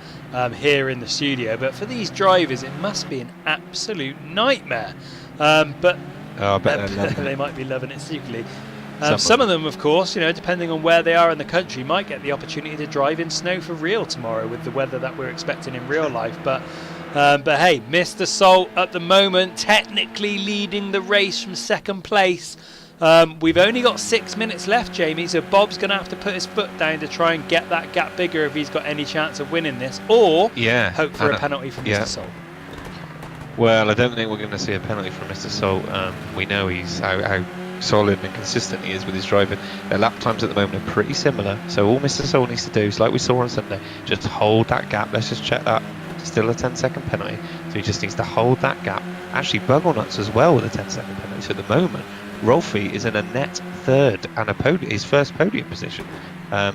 here in the studio. But for these drivers, it must be an absolute nightmare. But I bet they might be loving it secretly. Some of them, of course, depending on where they are in the country, might get the opportunity to drive in snow for real tomorrow with the weather that we're expecting in real life. But hey, Mr. Salt at the moment technically leading the race from 2nd place. We've only got 6 minutes left, Jamie, so Bob's going to have to put his foot down to try and get that gap bigger if he's got any chance of winning this, or hope for a penalty from Mr. Salt. Well, I don't think we're going to see a penalty from Mr. Salt. We know he's how solid and consistent he is with his driving. Their lap times at the moment are pretty similar, so all Mr. Salt needs to do is, like we saw on Sunday, just hold that gap. Let's just check that. Still a 10-second penalty, so he just needs to hold that gap. Actually, Buggelnuts as well with a 10-second penalty. So at the moment, Rolfie is in a net 3rd and his first podium position.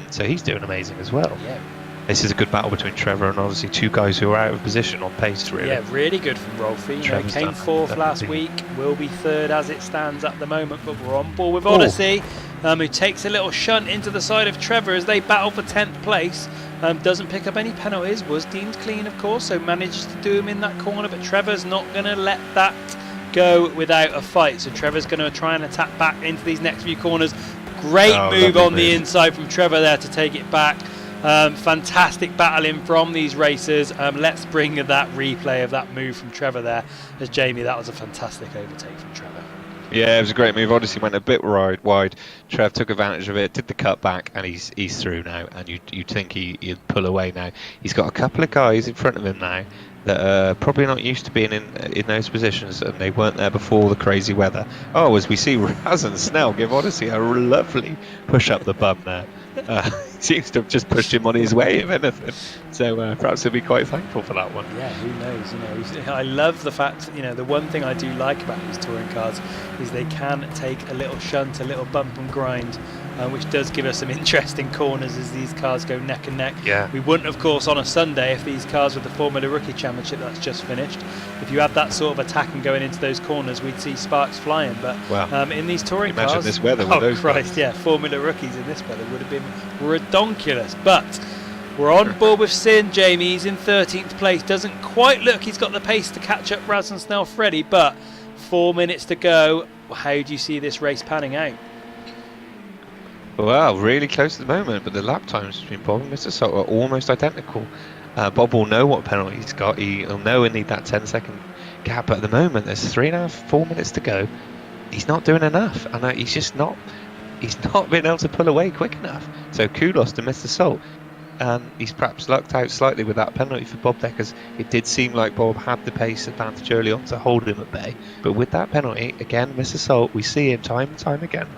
So he's doing amazing as well. Yeah. This is a good battle between Trevor and obviously two guys who are out of position on pace, really. Yeah, really good from Rolfie. Came 4th last week, will be 3rd as it stands at the moment, but we're on board with Odyssey, who takes a little shunt into the side of Trevor as they battle for 10th place. Doesn't pick up any penalties, was deemed clean, of course, so manages to do him in that corner, but Trevor's not going to let that go without a fight. So Trevor's going to try and attack back into these next few corners. Great move on the inside from Trevor there to take it back. Fantastic battling from these racers. Let's bring that replay of that move from Trevor there, as Jamie, that was a fantastic overtake from Trevor. Yeah, it was a great move. Odyssey went a bit wide. Trev took advantage of it, did the cut back, and he's through now. And you'd think he'd pull away now. He's got a couple of guys in front of him now that are probably not used to being in those positions, and they weren't there before the crazy weather. Oh, as we see Raz and Snell give Odyssey a lovely push up the bum there. Seems to have just pushed him on his way, if anything. So perhaps he'll be quite thankful for that one. Yeah, who knows? I love the fact, the one thing I do like about these touring cars is they can take a little shunt, a little bump and grind, which does give us some interesting corners as these cars go neck and neck. Yeah. We wouldn't, of course, on a Sunday if these cars with the Formula Rookie Championship that's just finished. If you had that sort of attack and going into those corners, we'd see sparks flying. But in these touring cars, imagine this weather with those Christ, guys. Yeah, Formula Rookies in this weather would have been redonkulous. But we're on board with Sin, Jamie. He's in 13th place. Doesn't quite look he's got the pace to catch up Raz and Snell Freddy, but 4 minutes to go. How do you see this race panning out? Well, really close at the moment, but the lap times between Bob and Mr. Salt are almost identical. Bob will know what penalty he's got. He'll know he'll need that 10-second gap. But at the moment, there's 3.5, 4 minutes to go. He's not doing enough, and he's just not. He's not been able to pull away quick enough. So kudos to Mr. Salt. And he's perhaps lucked out slightly with that penalty for Bob there, because it did seem like Bob had the pace advantage early on to hold him at bay. But with that penalty, again, Mr. Salt, we see him time and time again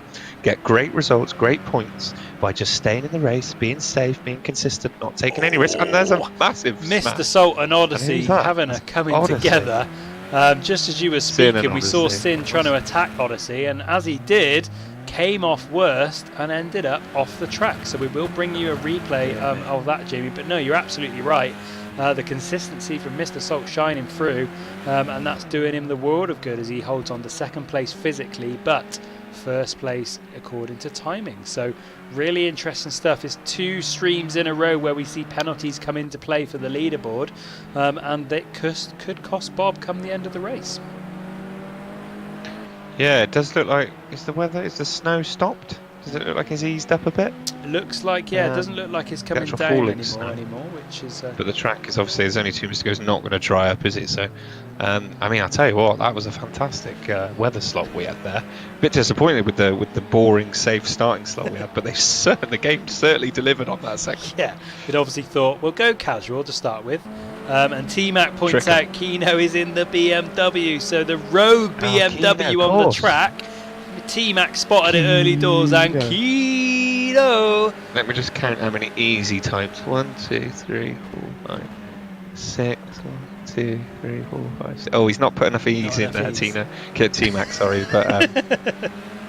get great results, great points by just staying in the race, being safe, being consistent, not taking any risks. And there's a massive Mr. Salt and Odyssey having a coming together. Just as you were speaking, we saw Sin trying to attack Odyssey, and as he did, came off worst and ended up off the track. So we will bring you a replay of that, Jamie. But no, you're absolutely right. The consistency from Mr. Salt shining through, and that's doing him the world of good as he holds on to second place physically, but first place according to timing. So really interesting stuff. It's 2 streams in a row where we see penalties come into play for the leaderboard, and that could cost Bob come the end of the race. Yeah, it does look like, is the snow stopped? Does it look like it's eased up a bit? It looks like, it doesn't look like it's coming down anymore, which is... But the track is obviously, there's only 2 minutes to go, it's not going to dry up, is it? So, I'll tell you what, that was a fantastic weather slot we had there. A bit disappointed with the boring, safe starting slot we had, but the game certainly delivered on that second. Yeah, it obviously thought, we'll go casual to start with. And T-Mac points out Kino is in the BMW, so the rogue BMW Kino, on the track. T-Mac spotted it early doors, and Kino. Let me just count how many easy times. 1, 2, 3, 4, 5, 6. 1, 2, 3, 4, 5, 6. Oh, he's not put enough ease in there, T-Mac, sorry, but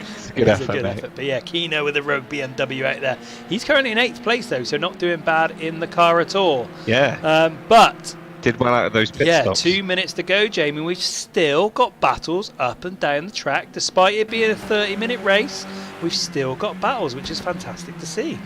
it's a good effort. But yeah, Kino with the rogue BMW out there. He's currently in 8th place though, so not doing bad in the car at all. Yeah. But did well out of those pit stops. 2 minutes to go, Jamie. We've still got battles up and down the track. Despite it being a 30-minute race, we've still got battles, which is fantastic to see.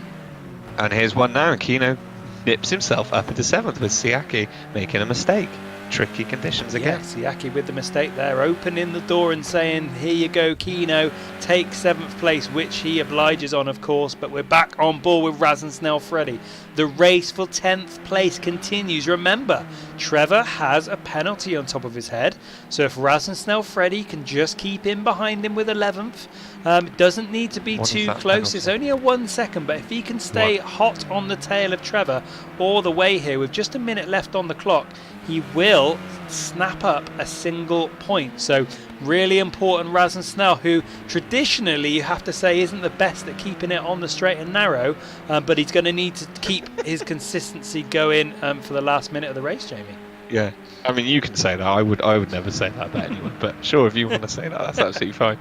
And here's one now. Kino nips himself up into 7th with Siaki making a mistake. Tricky conditions again. Yeah, Siaki with the mistake there, opening the door and saying, here you go, Kino, take 7th place, which he obliges on, of course, but we're back on board with Raz and Snell Freddy. The race for 10th place continues. Remember, Trevor has a penalty on top of his head, so if Raz and Snell Freddy can just keep in behind him with 11th, it doesn't need to be too close. Penalty? It's only a 1 second, but if he can stay hot on the tail of Trevor all the way here with just a minute left on the clock, he will snap up a single point. So really important, Raz and Snell, who traditionally you have to say isn't the best at keeping it on the straight and narrow, but he's going to need to keep his consistency going for the last minute of the race, Jamie. Yeah, I mean, you can say that. I would never say that about anyone, but sure, if you want to say that, that's absolutely fine.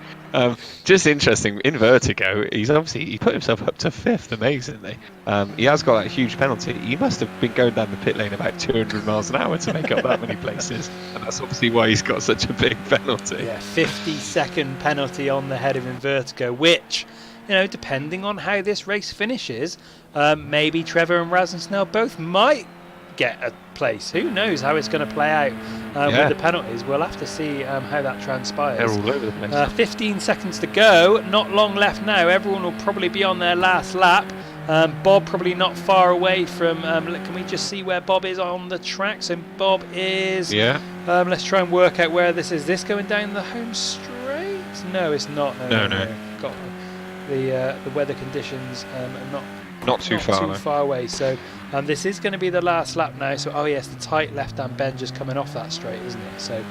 Just interesting, in Vertigo, he put himself up to 5th, amazingly. He has got that huge penalty. He must have been going down the pit lane about 200 miles an hour to make up that many places, and that's obviously why he's got such a big penalty. Yeah, 50-second penalty on the head of Invertigo, which, depending on how this race finishes, maybe Trevor and Raz and Snell both might get a place. Who knows how it's going to play out with the penalties. We'll have to see how that transpires. They're all over the place. 15 seconds to go, not long left now. Everyone will probably be on their last lap. Bob probably not far away from can we just see where Bob is on the track? So Bob is let's try and work out where this is. This going down the home straight? 6? No, it's not. No. Got the weather conditions are not too far away. So this is going to be the last lap now. So the tight left-hand bend just coming off that straight, isn't it? So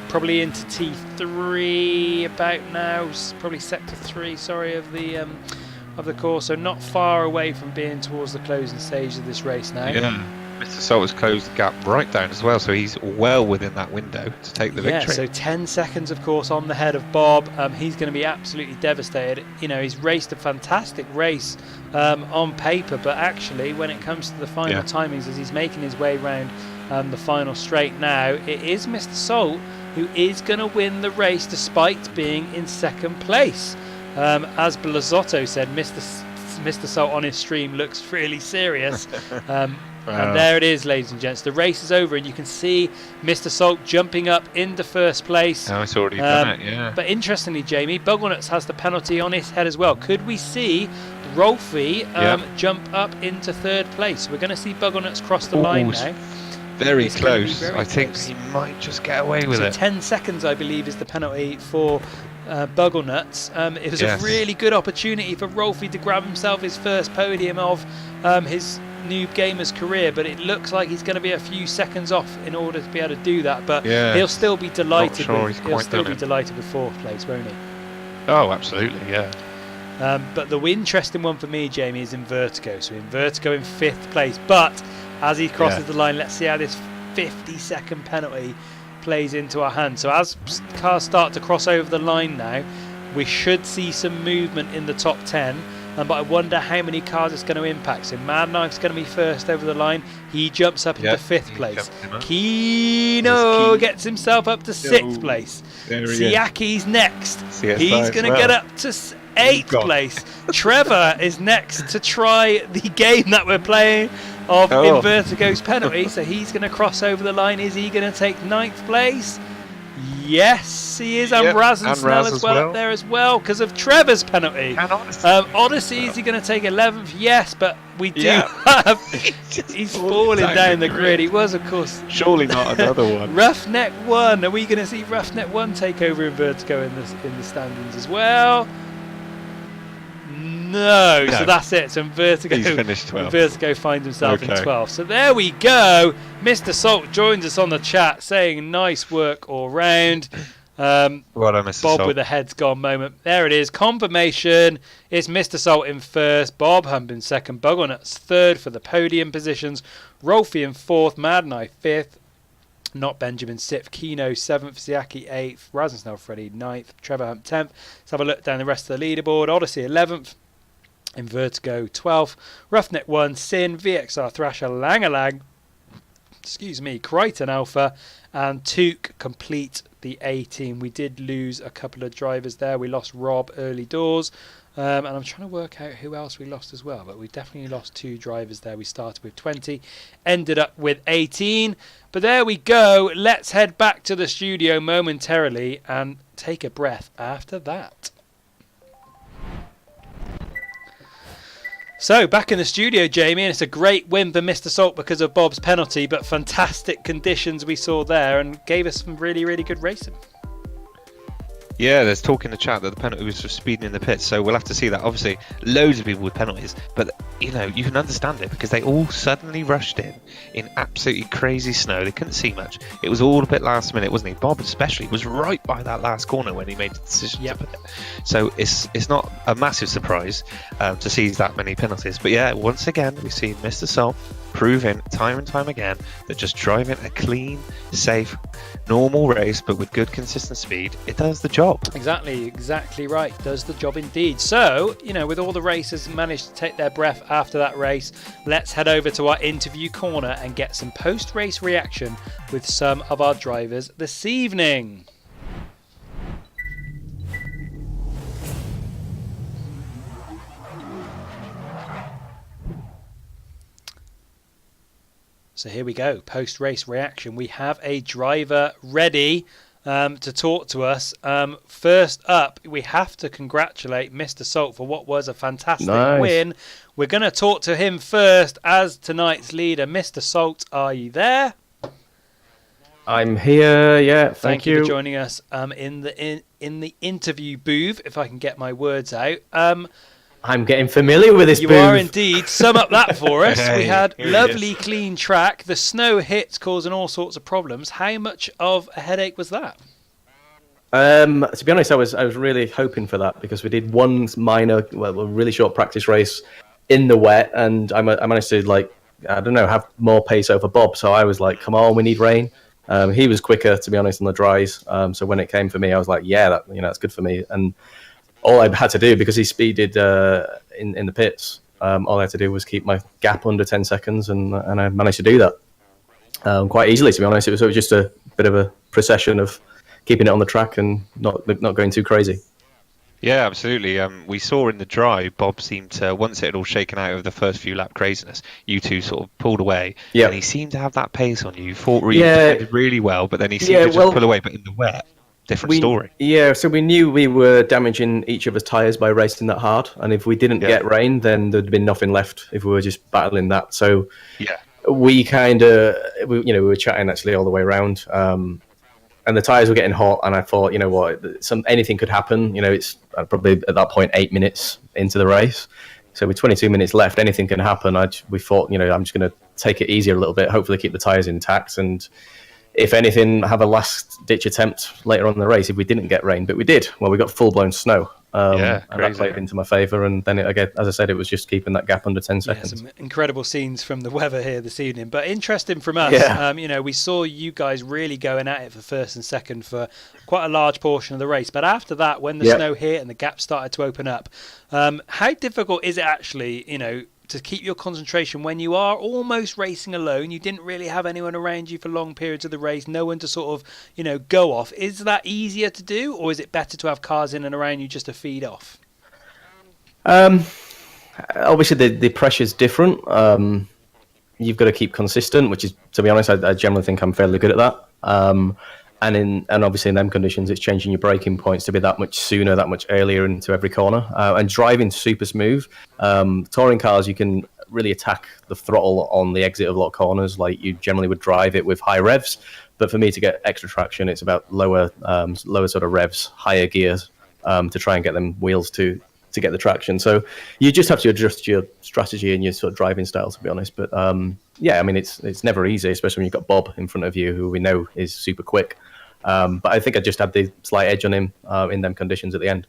probably into T3 about now. Probably sector 3. Sorry, of the course. So not far away from being towards the closing stage of this race now. Yeah. Mr. Salt has closed the gap right down as well, so he's well within that window to take the victory. So 10 seconds, of course, on the head of Bob. He's going to be absolutely devastated. He's raced a fantastic race on paper, but actually, when it comes to the final timings, as he's making his way around the final straight now, it is Mr. Salt who is going to win the race despite being in second place. As Blazotto said, Mr. Salt on his stream looks really serious. And there it is, ladies and gents. The race is over, and you can see Mr. Salt jumping up into first place. Oh, it's already done it, yeah. But interestingly, Jamie, Bugglenuts has the penalty on his head as well. Could we see Rolfie jump up into third place? We're going to see Bugglenuts cross the line now. Very close. I think he might just get away with it. 10 seconds, I believe, is the penalty for Bugglenuts. It was a really good opportunity for Rolfie to grab himself his first podium of his Noob Gamer's career, but it looks like he's going to be a few seconds off in order to be able to do that. But he'll still be delighted. He'll still be delighted with fourth place, won't he? Oh, absolutely, yeah. But the interesting one for me, Jamie, is in Vertigo. So in Vertigo in fifth place, but as he crosses the line, let's see how this 50-second penalty plays into our hands. So as cars start to cross over the line now, we should see some movement in the top 10. But I wonder how many cars it's going to impact. So Mad Knife's going to be first over the line. He jumps up into fifth place. Kino gets himself up to sixth place. Siaki's next. He's going to get up to eighth place. Trevor is next to try the game that we're playing of in Vertigo's penalty. So he's going to cross over the line. Is he going to take ninth place? Yes, he is, and Raz and Snell as well up there as well because of Trevor's penalty. Odyssey, is he going to take 11th? Yes, but we do have... He's falling down the grid. He was, of course... Surely not another one. Roughneck 1. Are we going to see Roughneck 1 take over in Vertigo in the standings as well? No, so that's it. So Vertigo, he's finished 12th. Vertigo finds himself in 12th. So there we go. Mr. Salt joins us on the chat saying nice work all round. Well done, Mr. Bob Salt. with a heads gone moment. There it is. Confirmation. It's Mr. Salt in first. Bob Hump in second. Bugglenuts third for the podium positions. Rolfie in fourth. Mad Knife fifth. Not Benjamin sixth. Kino seventh. Siaki eighth. Razensnell Freddy ninth. Trevor Hump 10th. Let's have a look down the rest of the leaderboard. Odyssey 11th. In Vertigo 12th, Roughneck 1, Sin, VXR Thrasher, Langalang, Crichton Alpha, and Took complete the A team. We did lose a couple of drivers there. We lost Rob early doors, and I'm trying to work out who else we lost as well, but we definitely lost 2 drivers there. We started with 20, ended up with 18, but there we go. Let's head back to the studio momentarily and take a breath after that. So, back in the studio, Jamie, and it's a great win for Mr. Salt because of Bob's penalty, but fantastic conditions we saw there and gave us some really, really good racing. Yeah, there's talk in the chat that the penalty was for speeding in the pits, so we'll have to see that. Obviously, loads of people with penalties, but you can understand it because they all suddenly rushed in absolutely crazy snow. They couldn't see much. It was all a bit last minute, wasn't he? Bob especially was right by that last corner when he made the decision to put it. So it's not a massive surprise to see that many penalties. But yeah, once again, we've seen Mr. Salt proving time and time again that just driving a clean, safe, normal race, but with good consistent speed, it does the job. Exactly right. Does the job indeed. So, with all the racers managed to take their breath after that race, let's head over to our interview corner and get some post-race reaction with some of our drivers this evening. So here we go, post-race reaction. We have a driver ready to talk to us. First up, we have to congratulate Mr. Salt for what was a fantastic win. We're going to talk to him first as tonight's leader. Mr. Salt, are you there? I'm here. Yeah, Thank you for joining us in the interview booth, if I can get my words out. I'm getting familiar with this You booth. are indeed. Sum up that for us. Hey, we had here he lovely, is. clean track. The snow hits, causing all sorts of problems. How much of a headache was that? To be honest, I was really hoping for that because we did one minor, a really short practice race in the wet, and I managed to have more pace over Bob. So I was like, "Come on, we need rain." He was quicker, to be honest, on the dries. So when it came for me, I was like, "Yeah, that's good for me." And all I had to do, because he speeded in the pits, all I had to do was keep my gap under 10 seconds, and I managed to do that quite easily. To be honest, it was just a bit of a procession of keeping it on the track and not going too crazy. Yeah, absolutely. We saw in the dry, Bob seemed to, once it had all shaken out of the first few lap craziness, you two sort of pulled away. Yeah. And he seemed to have that pace on you. Fought really well, but then he seemed to just pull away. But in the wet, different story. Yeah, so we knew we were damaging each other's tyres by racing that hard. And if we didn't get rain, then there'd been nothing left if we were just battling that. So we kind of, we were chatting actually all the way around. And the tyres were getting hot, and I thought, you know what, anything could happen. It's probably at that point 8 minutes into the race, so with 22 minutes left, anything can happen. We thought, I'm just going to take it easier a little bit, hopefully keep the tyres intact, and if anything, have a last-ditch attempt later on in the race if we didn't get rain. But we did. Well, we got full-blown snow. And that played into my favour, and then again, as I said, it was just keeping that gap under 10 seconds. Some incredible scenes from the weather here this evening, but interesting from us. We saw you guys really going at it for first and second for quite a large portion of the race, but after that, when the snow hit and the gap started to open up, how difficult is it actually, to keep your concentration when you are almost racing alone? You didn't really have anyone around you for long periods of the race, no one to sort of, go off. Is that easier to do, or is it better to have cars in and around you just to feed off? Obviously, the pressure's different. You've got to keep consistent, which is, to be honest, I generally think I'm fairly good at that. And obviously in them conditions, it's changing your braking points to be that much sooner, that much earlier into every corner, and driving super smooth. Touring cars, you can really attack the throttle on the exit of a lot of corners, like you generally would drive it with high revs. But for me to get extra traction, it's about lower sort of revs, higher gears, to try and get them wheels to get the traction. So you just have to adjust your strategy and your sort of driving style, to be honest. But it's never easy, especially when you've got Bob in front of you, who we know is super quick. But I think I just had the slight edge on him in them conditions at the end.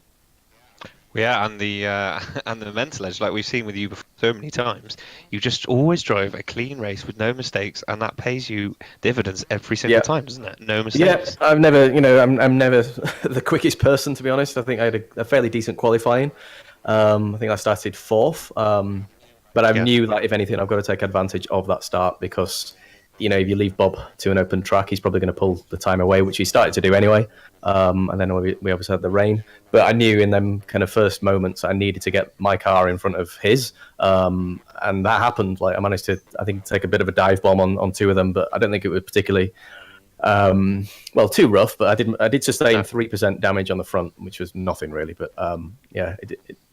Yeah, and the mental edge, like we've seen with you before so many times, you just always drive a clean race with no mistakes, and that pays you dividends every single time, doesn't it? No mistakes. Yeah, I've never, I'm never the quickest person, to be honest. I think I had a fairly decent qualifying. I think I started fourth, but I knew that if anything, I've got to take advantage of that start because, if you leave Bob to an open track, he's probably going to pull the time away, which he started to do anyway. And then we obviously had the rain. But I knew in them kind of first moments I needed to get my car in front of his. And that happened. Like I managed to, I think, take a bit of a dive bomb on two of them, but I don't think it was particularly, too rough. But I did sustain 3% damage on the front, which was nothing really. But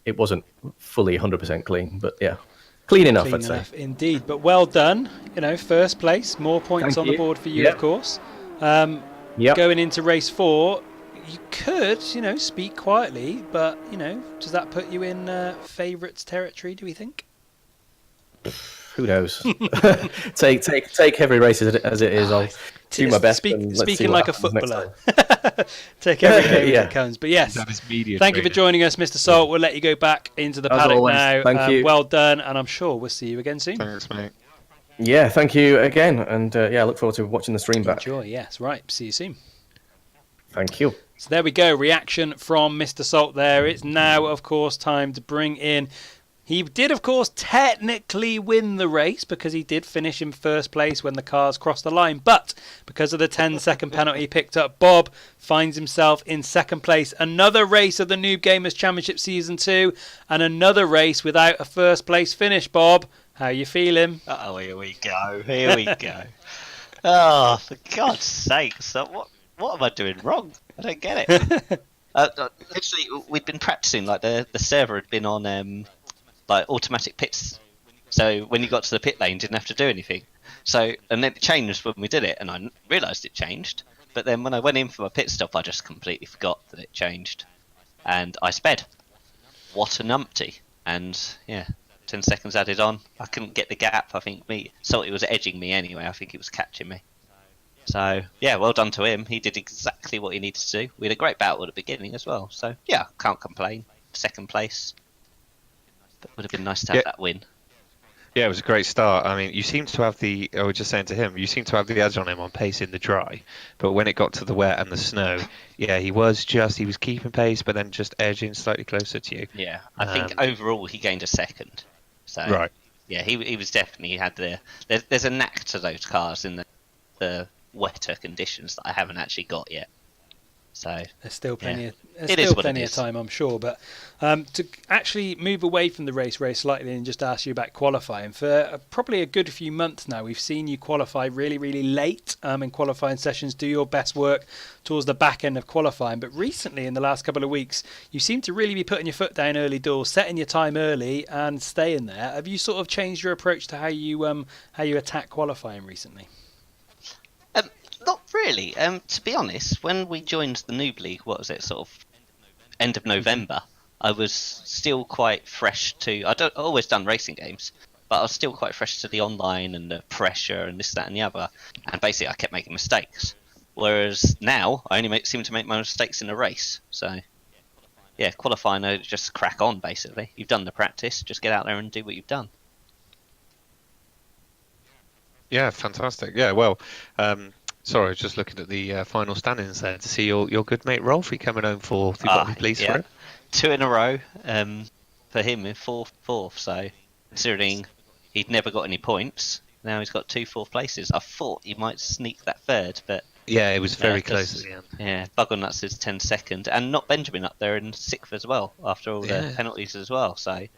it wasn't fully 100% clean. But yeah. Clean enough, I'd say. Indeed, but well done. First place, more points on the board for you, of course. Going into race 4, you could, speak quietly, but, does that put you in favourites territory, do we think? Who knows? take every race as it is. I'll do my best. Speaking like a footballer. Take every game that comes. But yes, thank you for joining us, Mr. Salt. We'll let you go back into the paddock now. Thank you. Well done, and I'm sure we'll see you again soon. Thanks, mate. Yeah, thank you again. And I look forward to watching the stream back. Enjoy, yes. Right, see you soon. Thank you. So there we go. Reaction from Mr. Salt there. It's now, of course, time to bring in... He did, of course, technically win the race because he did finish in first place when the cars crossed the line. But because of the 10-second penalty he picked up, Bob finds himself in second place. Another race of the Noob Gamers Championship Season 2 and another race without a first place finish. Bob, how you feeling? Oh, here we go. Here we go. Oh, for God's sake. So what am I doing wrong? I don't get it. Literally, we'd been practicing. Like the server had been on... like automatic pits, so when you got to the pit lane, you didn't have to do anything. So, and then it changed when we did it, and I realised it changed. But then when I went in for my pit stop, I just completely forgot that it changed, and I sped. What a numpty! And yeah, 10 seconds added on. I couldn't get the gap. I think Salty was edging me anyway. I think he was catching me. So yeah, well done to him. He did exactly what he needed to do. We had a great battle at the beginning as well. So yeah, can't complain. Second place. But would have been nice to have that win. Yeah, it was a great start. I mean, you seem to have I was just saying to him, you seem to have the edge on him on pace in the dry. But when it got to the wet and the snow, yeah, he was keeping pace, but then just edging slightly closer to you. Yeah, I think overall he gained a second. So right. Yeah, he was definitely had there's a knack to those cars in the wetter conditions that I haven't actually got yet. So there's still plenty of time, I'm sure. But to actually move away from the race very slightly and just ask you about qualifying, for probably a good few months now, we've seen you qualify really, really late in qualifying sessions, do your best work towards the back end of qualifying. But recently, in the last couple of weeks, you seem to really be putting your foot down early doors, setting your time early and staying there. Have you sort of changed your approach to how you attack qualifying recently? Not really. To be honest, when we joined the Noob League, what was it, sort of end of November, I was still quite fresh to... I've always done racing games, but I was still quite fresh to the online and the pressure and this, that and the other. And basically I kept making mistakes. Whereas now, I only seem to make my mistakes in a race. So, yeah, qualifying, I just crack on, basically. You've done the practice, just get out there and do what you've done. Yeah, fantastic. Yeah, well... sorry, I was just looking at the final standings there to see your good mate Rolfie coming home fourth. You've got to be pleased for him. 2 in a row for him in fourth. So considering he'd never got any points, now he's got 2 fourth places. I thought he might sneak that third, but yeah, it was very close at the end. Yeah, Bugger Nuts is 10 second, and not Benjamin up there in 6th as well after all the penalties as well. So.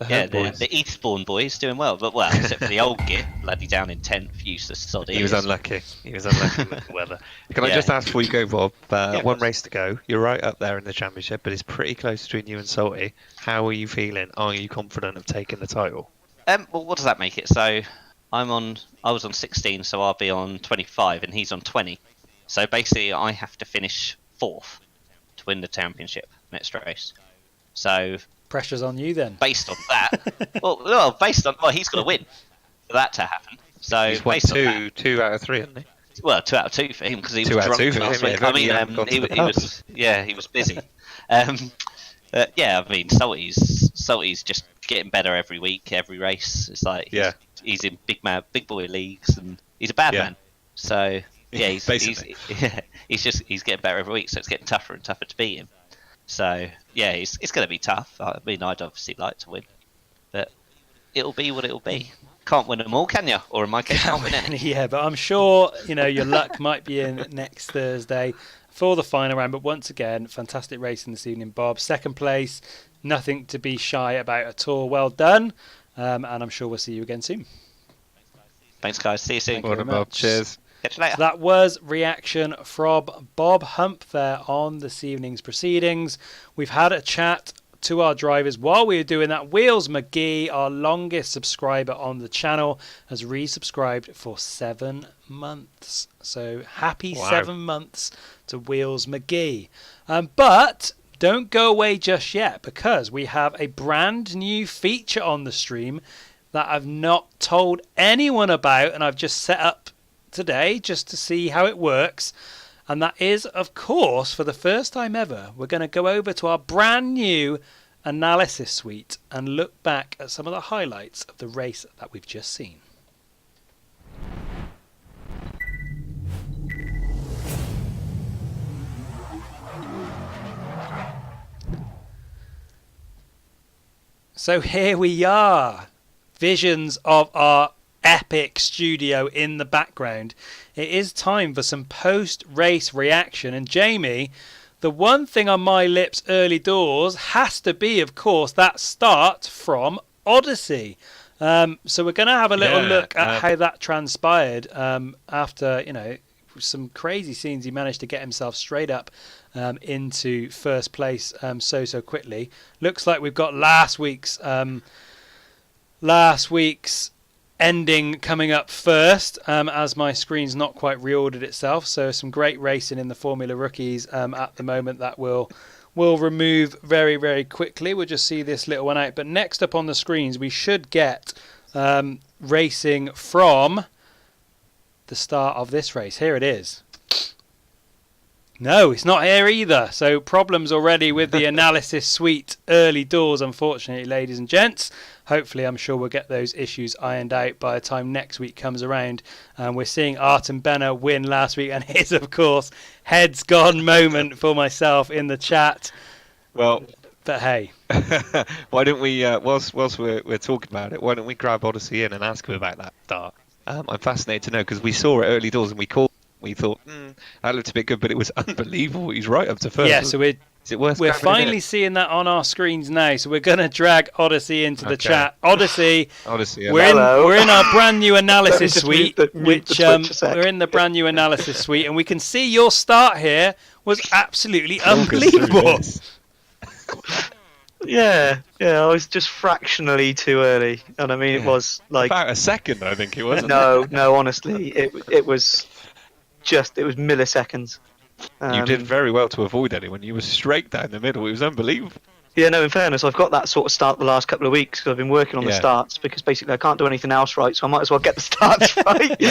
Yeah, the Eastbourne boys doing well, but except for the old git, bloody down in 10th, useless sod. He was unlucky. With the weather. Can I just ask before you go, Bob? One race to go. You're right up there in the championship, but it's pretty close between you and Salty. How are you feeling? Are you confident of taking the title? Well, what does that make it? So I was on 16, so I'll be on 25, and he's on 20. So basically, I have to finish 4th to win the championship next race. So. Pressure's on you then. Based on that, he's got to win for that to happen. So he's won two out of 3, hasn't he? Well, 2 out of 2 for him because he was drunk last week. I mean, he was busy. Salty's just getting better every week, every race. It's like he's in big boy leagues, and he's a bad man. So yeah, he's getting better every week. So it's getting tougher and tougher to beat him. So, yeah, it's going to be tough. I mean, I'd obviously like to win. But it'll be what it'll be. Can't win them all, can you? Or in my case, can't win any. Yeah, but I'm sure, your luck might be in next Thursday for the final round. But once again, fantastic racing this evening, Bob. Second place, nothing to be shy about at all. Well done. And I'm sure we'll see you again soon. Thanks, guys. See you soon. Thank you very much. Cheers. Catch you later. So that was reaction from Bob Hump there on this evening's proceedings. We've had a chat to our drivers while we were doing that. Wheels McGee, our longest subscriber on the channel, has resubscribed for 7 months. So happy 7 months to Wheels McGee. But don't go away just yet, because we have a brand new feature on the stream that I've not told anyone about, and I've just set up today just to see how it works. And that is, of course, for the first time ever, we're going to go over to our brand new analysis suite and look back at some of the highlights of the race that we've just seen. So here we are, visions of our epic studio in the background. It is time for some post-race reaction, and Jamie, the one thing on my lips early doors has to be, of course, that start from Odyssey. So we're going to have a little look at how that transpired after, some crazy scenes. He managed to get himself straight up into first place so quickly. Looks like we've got last week's ending coming up first, as my screen's not quite reordered itself. So some great racing in the Formula Rookies at the moment that we'll remove very, very quickly. We'll just see this little one out. But next up on the screens, we should get racing from the start of this race. Here it is. No, it's not here either. So problems already with the analysis suite early doors, unfortunately, ladies and gents. Hopefully, I'm sure we'll get those issues ironed out by the time next week comes around. We're seeing Artem Benner win last week, and here's, of course, heads gone moment for myself in the chat. Well, but hey, why don't we, whilst we're talking about it, why don't we grab Odyssey in and ask him about that start? I'm fascinated to know, because we saw it early doors and we thought, that looked a bit good, but it was unbelievable. He's right up to first. Yeah, so we're finally seeing that on our screens now. So we're going to drag Odyssey into the chat. Odyssey, yeah. we're in our brand new analysis suite, we're in the brand new analysis suite, and we can see your start here was absolutely unbelievable. Yeah, I was just fractionally too early, and I mean it was like about a second, I think it was. No, honestly, it was milliseconds. You did very well to avoid anyone. You were straight down the middle. It was unbelievable. Yeah, no, in fairness, I've got that sort of start the last couple of weeks because I've been working on the starts because basically I can't do anything else right, so I might as well get the starts right.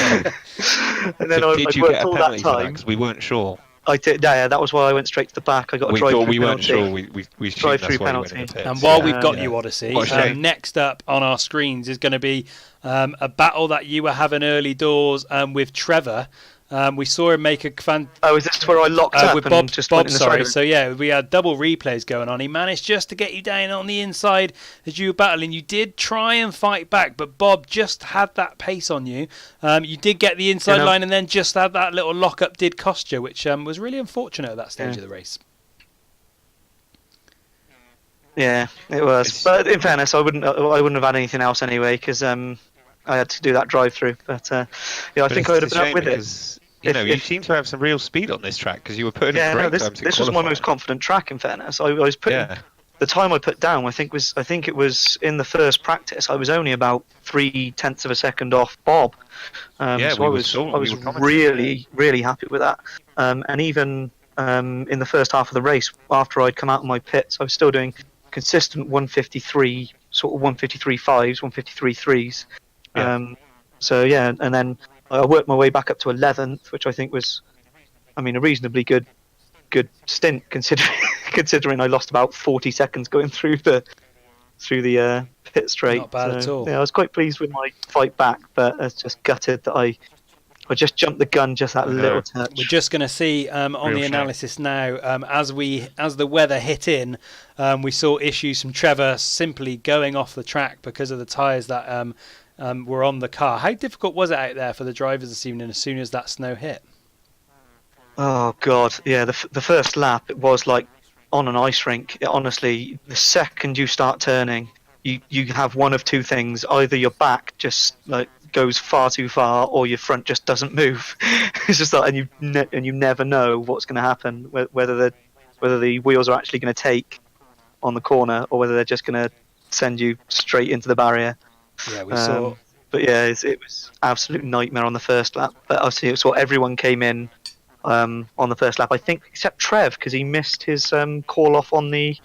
And then so did you worked get a all penalty that time. Because we weren't sure. I did, yeah, that was why I went straight to the back. I got a drive-through penalty. We weren't sure. We drive-through penalty. And while we've got you, Odyssey, next up on our screens is going to be a battle that you were having early doors with Trevor. We saw him make a Oh, is this where I locked up with and Bob? just Bob, went in the sorry. side? So yeah, we had double replays going on. He managed just to get you down on the inside as you were battling. You did try and fight back, but Bob just had that pace on you. You did get the inside line, and then just had that little lock-up did cost you, which was really unfortunate at that stage of the race. Yeah, it was. But in fairness, I wouldn't have had anything else anyway because I had to do that drive-through. But I think I would have been up with it. You seem to have some real speed on this track because you were putting in great times. This was my most confident track. In fairness, I was putting the time I put down. I think it was in the first practice. I was only about 0.3 of a second off Bob. So I was really, really happy with that. And even in the first half of the race, after I'd come out of my pits, I was still doing consistent 153, sort of 153.5s, 153.3s. And then I worked my way back up to 11th, which I think was, a reasonably good stint considering I lost about 40 seconds going through the pit straight. Not bad at all. Yeah, I was quite pleased with my fight back, but I was just gutted that I just jumped the gun just that little touch. We're just going to see on the analysis now, as the weather hit in, we saw issues from Trevor simply going off the track because of the tyres that were on the car. How difficult was it out there for the drivers this evening as soon as that snow hit? Oh God, yeah. The first lap, it was like on an ice rink. Honestly, the second you start turning, you have one of two things: either your back just like goes far too far, or your front just doesn't move. It's just like, and you never know what's going to happen, whether the wheels are actually going to take on the corner, or whether they're just going to send you straight into the barrier. Yeah, we saw. But yeah, it was absolute nightmare on the first lap. But I saw everyone came in on the first lap, I think, except Trev, because he missed his call off on the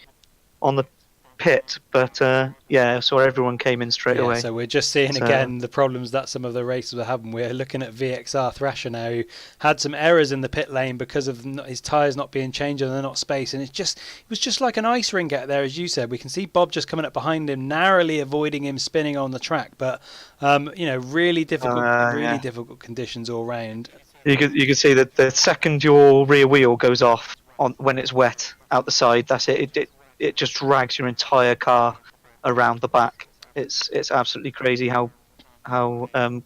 pit. But I saw everyone came in straight away. So we're just seeing again the problems that some of the racers were having. We're looking at VXR Thrasher now, who had some errors in the pit lane because of his tyres not being changed and they're not spaced. And it was just like an ice rink out there, as you said. We can see Bob just coming up behind him, narrowly avoiding him spinning on the track. But really difficult conditions all round. You can see that the second your rear wheel goes off when it's wet out the side, that's it. It just drags your entire car around the back. It's absolutely crazy how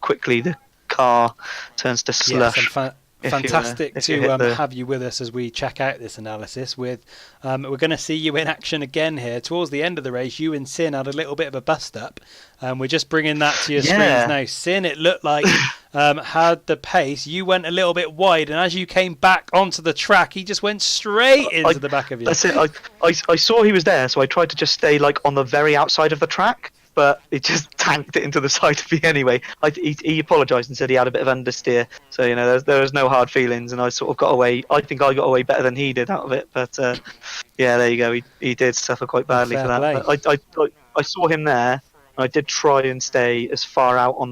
quickly the car turns to slush. Yes, fantastic to have you with us as we check out this analysis. We're going to see you in action again here towards the end of the race. You and Sin had a little bit of a bust up. We're just bringing that to your screens now. Sin, it looked like had the pace. You went a little bit wide, and as you came back onto the track, he just went straight into the back of you. That's it. I saw he was there, so I tried to just stay like on the very outside of the track, but it just tanked it into the side of me anyway. He apologised and said he had a bit of understeer, so there was no hard feelings, and I sort of got away. I think I got away better than he did out of it, but yeah, there you go. He did suffer quite badly for that. But I saw him there. I did try and stay as far out on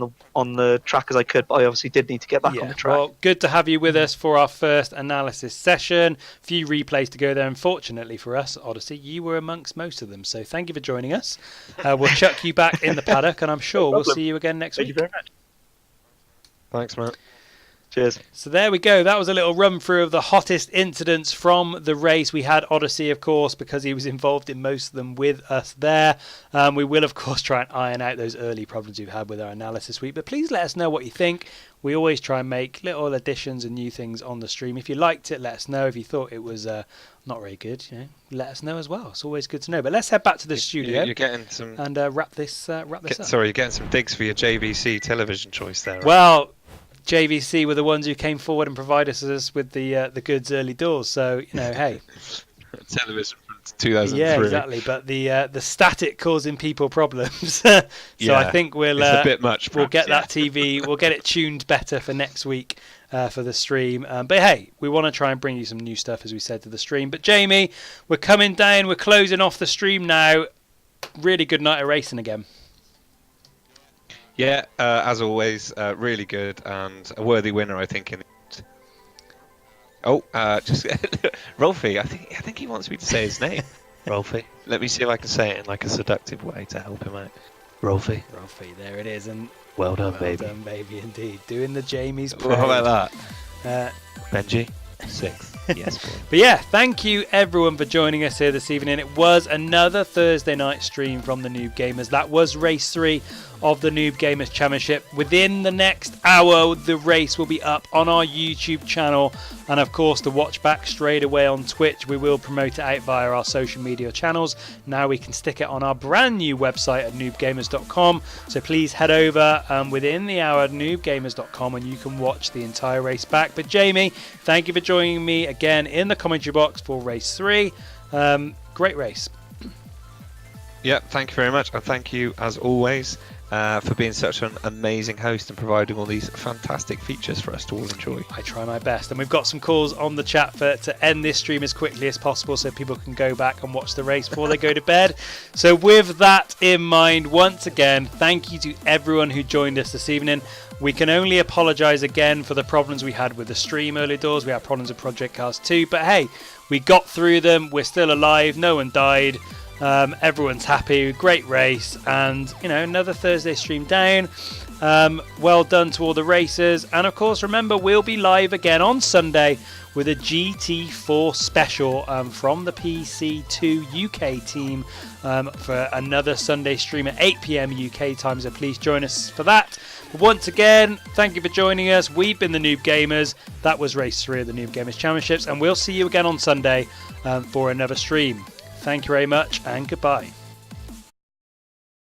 the track as I could, but I obviously did need to get back on the track. Well, good to have you with us for our first analysis session. A few replays to go there. Unfortunately for us, Odyssey, you were amongst most of them. So thank you for joining us. We'll chuck you back in the paddock, and I'm sure we'll see you again next week. Thank you very much. Thanks, Matt. Cheers. So there we go. That was a little run through of the hottest incidents from the race. We had Odyssey, of course, because he was involved in most of them with us there. We will, of course, try and iron out those early problems we've had with our analysis week. But please let us know what you think. We always try and make little additions and new things on the stream. If you liked it, let us know. If you thought it was not very good, let us know as well. It's always good to know. But let's head back to the studio. You're getting some and wrap this up. Sorry, you're getting some digs for your JVC television choice there. Right? Well, JVC were the ones who came forward and provided us with the goods early doors. So hey, television from 2003. yeah, exactly. But the static causing people problems. So Yeah, I think we'll it's a bit much. we'll get perhaps, that TV. We'll get it tuned better for next week for the stream. But hey, we want to try and bring you some new stuff, as we said, to the stream. But Jamie, we're coming down. We're closing off the stream now. Really good night of racing again. Yeah, as always, really good and a worthy winner, I think. Just Rolfie. I think he wants me to say his name. Rolfie. Let me see if I can say it in like a seductive way to help him out. Rolfie. Rolfie, there it is, and Well done, well baby. done, baby, indeed. Doing the Jamie's What about that? Benji? 6. Yes, boy. But yeah, thank you everyone for joining us here this evening. It was another Thursday night stream from the Noob Gamers. That was race 3 of the Noob Gamers Championship. Within the next hour, the race will be up on our YouTube channel, and of course the watch back straight away on Twitch. We will promote it out via our social media channels. Now we can stick it on our brand new website at noobgamers.com. So please head over within the hour at noobgamers.com and you can watch the entire race back. But Jamie, thank you for joining me again in the commentary box for race 3. Great race. Yeah, thank you very much, and thank you as always for being such an amazing host and providing all these fantastic features for us to all enjoy. I try my best, and we've got some calls on the chat to end this stream as quickly as possible so people can go back and watch the race before they go to bed. So with that in mind, once again, thank you to everyone who joined us this evening. We can only apologise again for the problems we had with the stream early doors. We had problems with Project Cars 2, but hey, we got through them. We're still alive. No one died. Everyone's happy. Great race, and another Thursday stream down. Well done to all the racers, and of course remember we'll be live again on Sunday with a GT4 special from the PC2 UK team for another Sunday stream at 8 PM UK time, so please join us for that. But once again, thank you for joining us. We've been the Noob Gamers. That was race 3 of the Noob Gamers Championships, and we'll see you again on Sunday for another stream. Thank you very much, and goodbye.